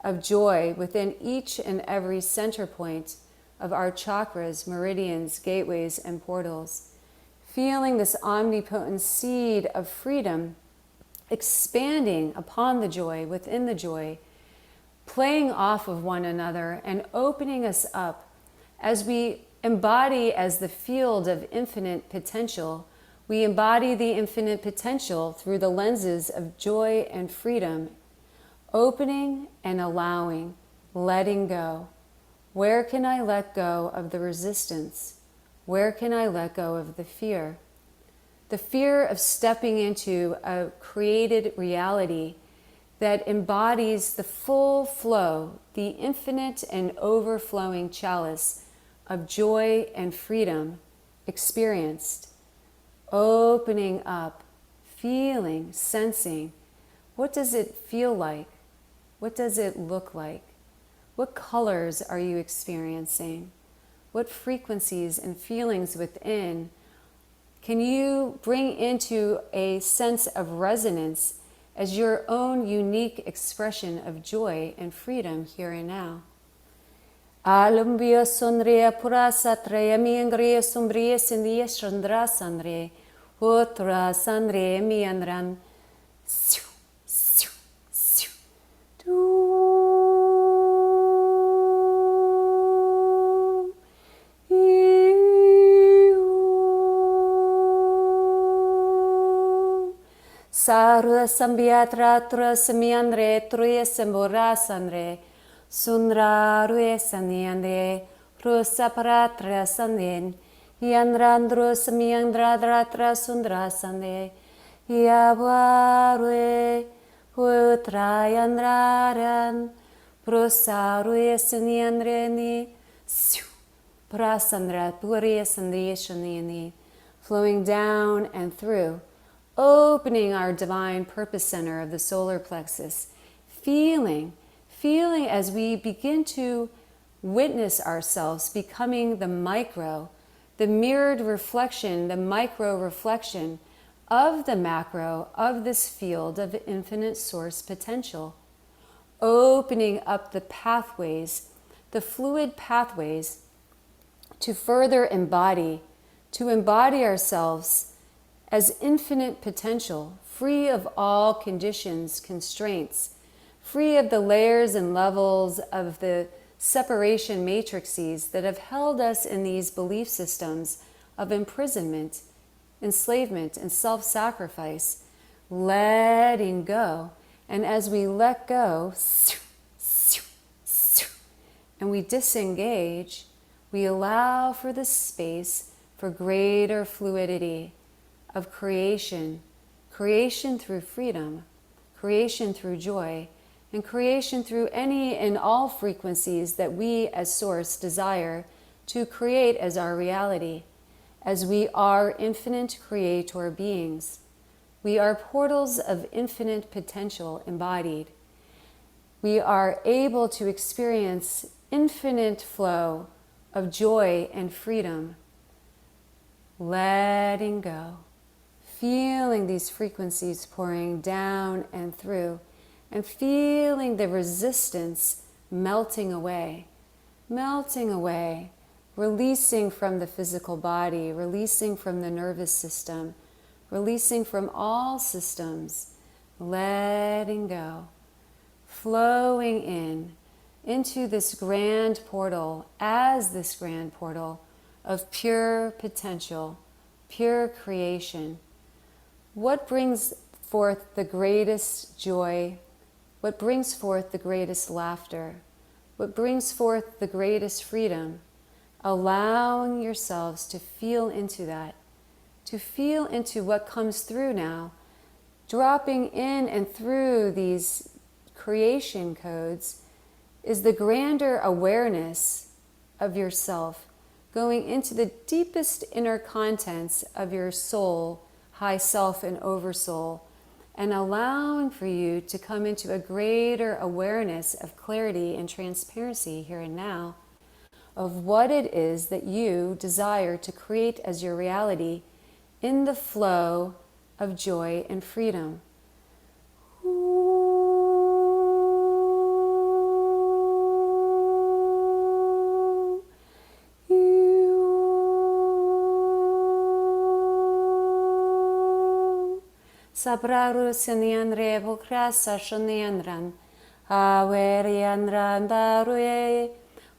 of joy within each and every center point of our chakras, meridians, gateways, and portals. Feeling this omnipotent seed of freedom expanding upon the joy, within the joy, playing off of one another and opening us up as we embody as the field of infinite potential. We embody the infinite potential through the lenses of joy and freedom, opening and allowing, letting go. Where can I let go of the resistance? Where can I let go of the fear? The fear of stepping into a created reality that embodies the full flow, the infinite and overflowing chalice of joy and freedom experienced. Opening up, feeling, sensing. What does it feel like? What does it look like? What colors are you experiencing? What frequencies and feelings within can you bring into a sense of resonance as your own unique expression of joy and freedom here and now? Alumbia sonria purasatre amiangria sombria sindia chandra sandre utra sandre miandran Sarva sambiatra tra samiandre truya sambora sandre sundra ruya saniandre rusa paratra sanden yandrandro samiandra dratra sundra sande yavarue putra yandraran prosaruya saniandre ni prasandra puriya sandriya shanini, flowing down and through, opening our divine purpose center of the solar plexus, feeling as we begin to witness ourselves becoming the mirrored reflection, the micro reflection of the macro of this field of infinite source potential, opening up the pathways the fluid pathways to further embody, to embody ourselves as infinite potential, free of all conditions, constraints, free of the layers and levels of the separation matrices that have held us in these belief systems of imprisonment, enslavement, and self-sacrifice, letting go. And as we let go, and we disengage, we allow for the space for greater fluidity of creation, creation through freedom, creation through joy, and creation through any and all frequencies that we as Source desire to create as our reality, as we are infinite creator beings. We are portals of infinite potential embodied. We are able to experience infinite flow of joy and freedom, letting go, feeling these frequencies pouring down and through, and feeling the resistance melting away, releasing from the physical body, releasing from the nervous system, releasing from all systems, letting go, flowing into this grand portal, as this grand portal of pure potential, pure creation. What brings forth the greatest joy? What brings forth the greatest laughter? What brings forth the greatest freedom? Allowing yourselves to feel into that, to feel into what comes through now, dropping in and through these creation codes is the grander awareness of yourself, going into the deepest inner contents of your soul, high self and oversoul, and allowing for you to come into a greater awareness of clarity and transparency here and now of what it is that you desire to create as your reality in the flow of joy and freedom. Sabraru sinian revo krasa shonianran, awerianran darue,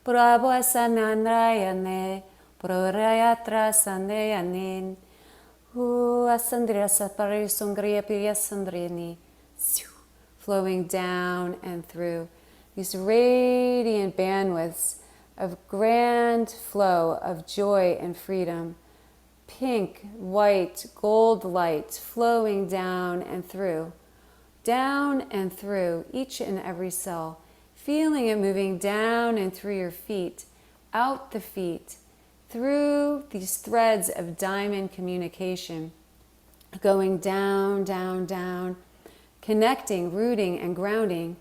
bravo sananrayane, prorayatra saneyanin, asandria sapari sungria piriasandrini, flowing down and through these radiant bandwidths of grand flow of joy and freedom. Pink, white, gold light flowing down and through each and every cell, feeling it moving down and through your feet, out the feet, through these threads of diamond communication, going down, down, down, connecting, rooting, and grounding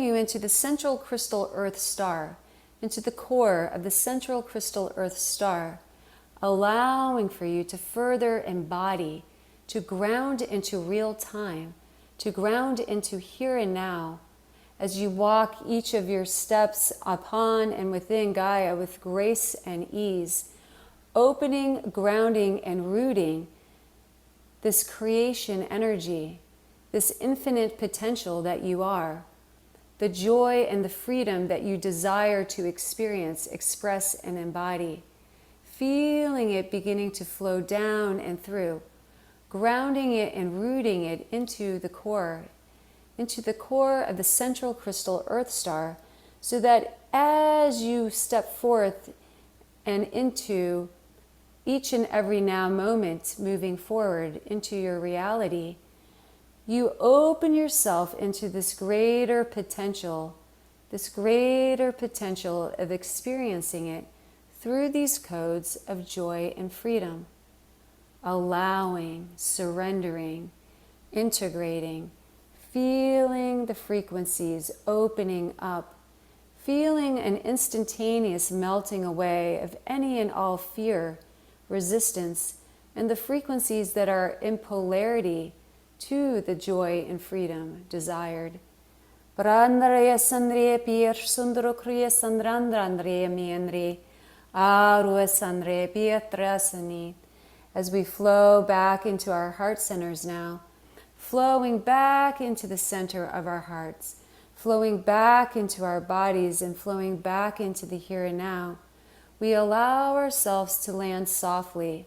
you into the central crystal earth star, into the core of the central crystal earth star, allowing for you to further embody, to ground into real time, to ground into here and now, as you walk each of your steps upon and within Gaia with grace and ease, opening, grounding, and rooting this creation energy, this infinite potential that you are, the joy and the freedom that you desire to experience, express, and embody. Feeling it beginning to flow down and through, grounding it and rooting it into the core of the central crystal earth star, so that as you step forth and into each and every now moment moving forward into your reality, you open yourself into this greater potential of experiencing it through these codes of joy and freedom, allowing, surrendering, integrating, feeling the frequencies opening up, feeling an instantaneous melting away of any and all fear, resistance, and the frequencies that are in polarity to the joy and freedom desired. Brandraya Sandriya Pier Sundrokriya Sandrandrandriya Mianri Arua Sandriya Pietrasani. As we flow back into our heart centers now, flowing back into the center of our hearts, flowing back into our bodies and flowing back into the here and now, we allow ourselves to land softly,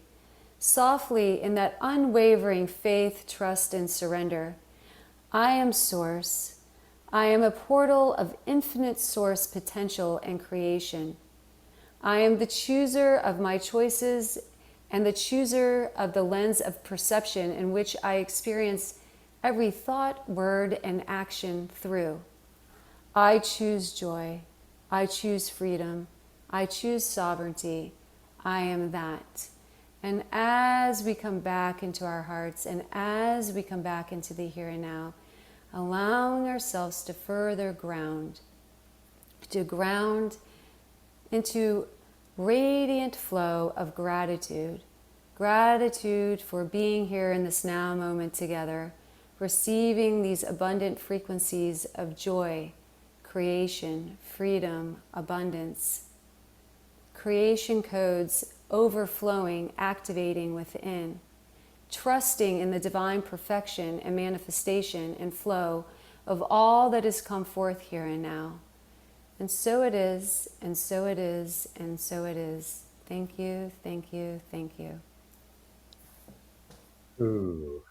softly in that unwavering faith, trust, and surrender. I am Source. I am a portal of infinite source potential and creation. I am the chooser of my choices and the chooser of the lens of perception in which I experience every thought, word, and action through. I choose joy. I choose freedom. I choose sovereignty. I am that. And as we come back into our hearts and as we come back into the here and now, allowing ourselves to further ground into radiant flow of gratitude. Gratitude for being here in this now moment together, receiving these abundant frequencies of joy, creation, freedom, abundance. Creation codes overflowing, activating within. Trusting in the divine perfection and manifestation and flow of all that has come forth here and now. And so it is, and so it is, and so it is. Thank you, thank you, thank you. Ooh.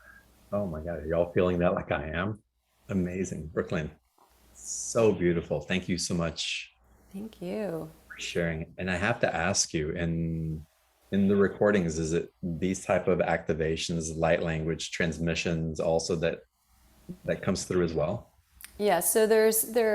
Oh my God, are y'all feeling that like I am? Amazing. Brooklyn, so beautiful. Thank you so much Thank you. for sharing. And I have to ask you, in the recordings, is it these type of activations, light language transmissions also that comes through as well? Yeah, so there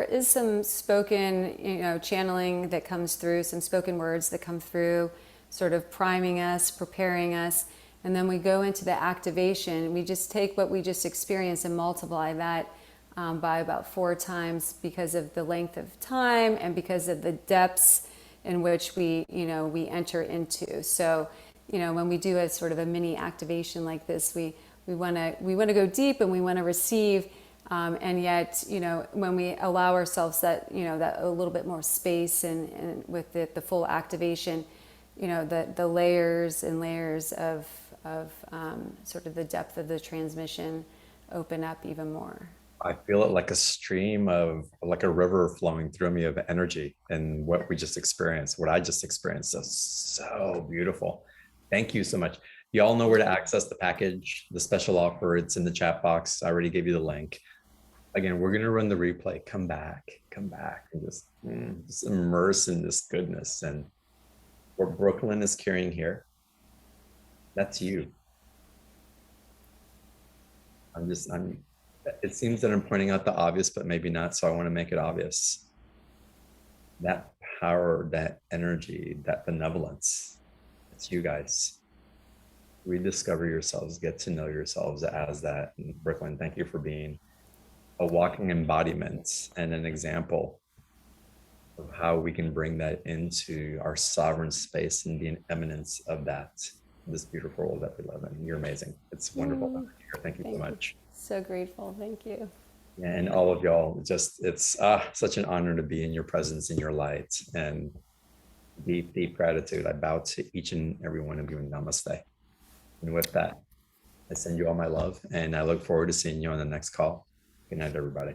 is some spoken, channeling that comes through, some spoken words that come through, sort of priming us, preparing us, and then we go into the activation. We just take what we just experienced and multiply that by about 4 times because of the length of time and because of the depths in which we enter into. So, when we do a sort of a mini activation like this, we want to go deep and we want to receive. And yet, when we allow ourselves that a little bit more space and with the full activation, the layers and layers of sort of the depth of the transmission open up even more. I feel it like a stream of, like a river flowing through me of energy, and what we just experienced, what I just experienced. So beautiful. Thank you so much. You all know where to access the package, the special offer. It's in the chat box. I already gave you the link. Again, we're going to run the replay. Come back, and just immerse in this goodness. And what Brooklyn is carrying here, that's you. It seems that I'm pointing out the obvious, but maybe not. So I want to make it obvious. That power, that energy, that benevolence, it's you guys. Rediscover yourselves, get to know yourselves as that. And Brooklyn, thank you for being a walking embodiment and an example of how we can bring that into our sovereign space and be an eminence of this beautiful world that we live in. You're amazing. It's wonderful. Thank you so much. So grateful. Thank you. And all of y'all, it's such an honor to be in your presence, in your light, and deep, deep gratitude. I bow to each and every one of you in namaste. And with that, I send you all my love, and I look forward to seeing you on the next call. Good night, everybody.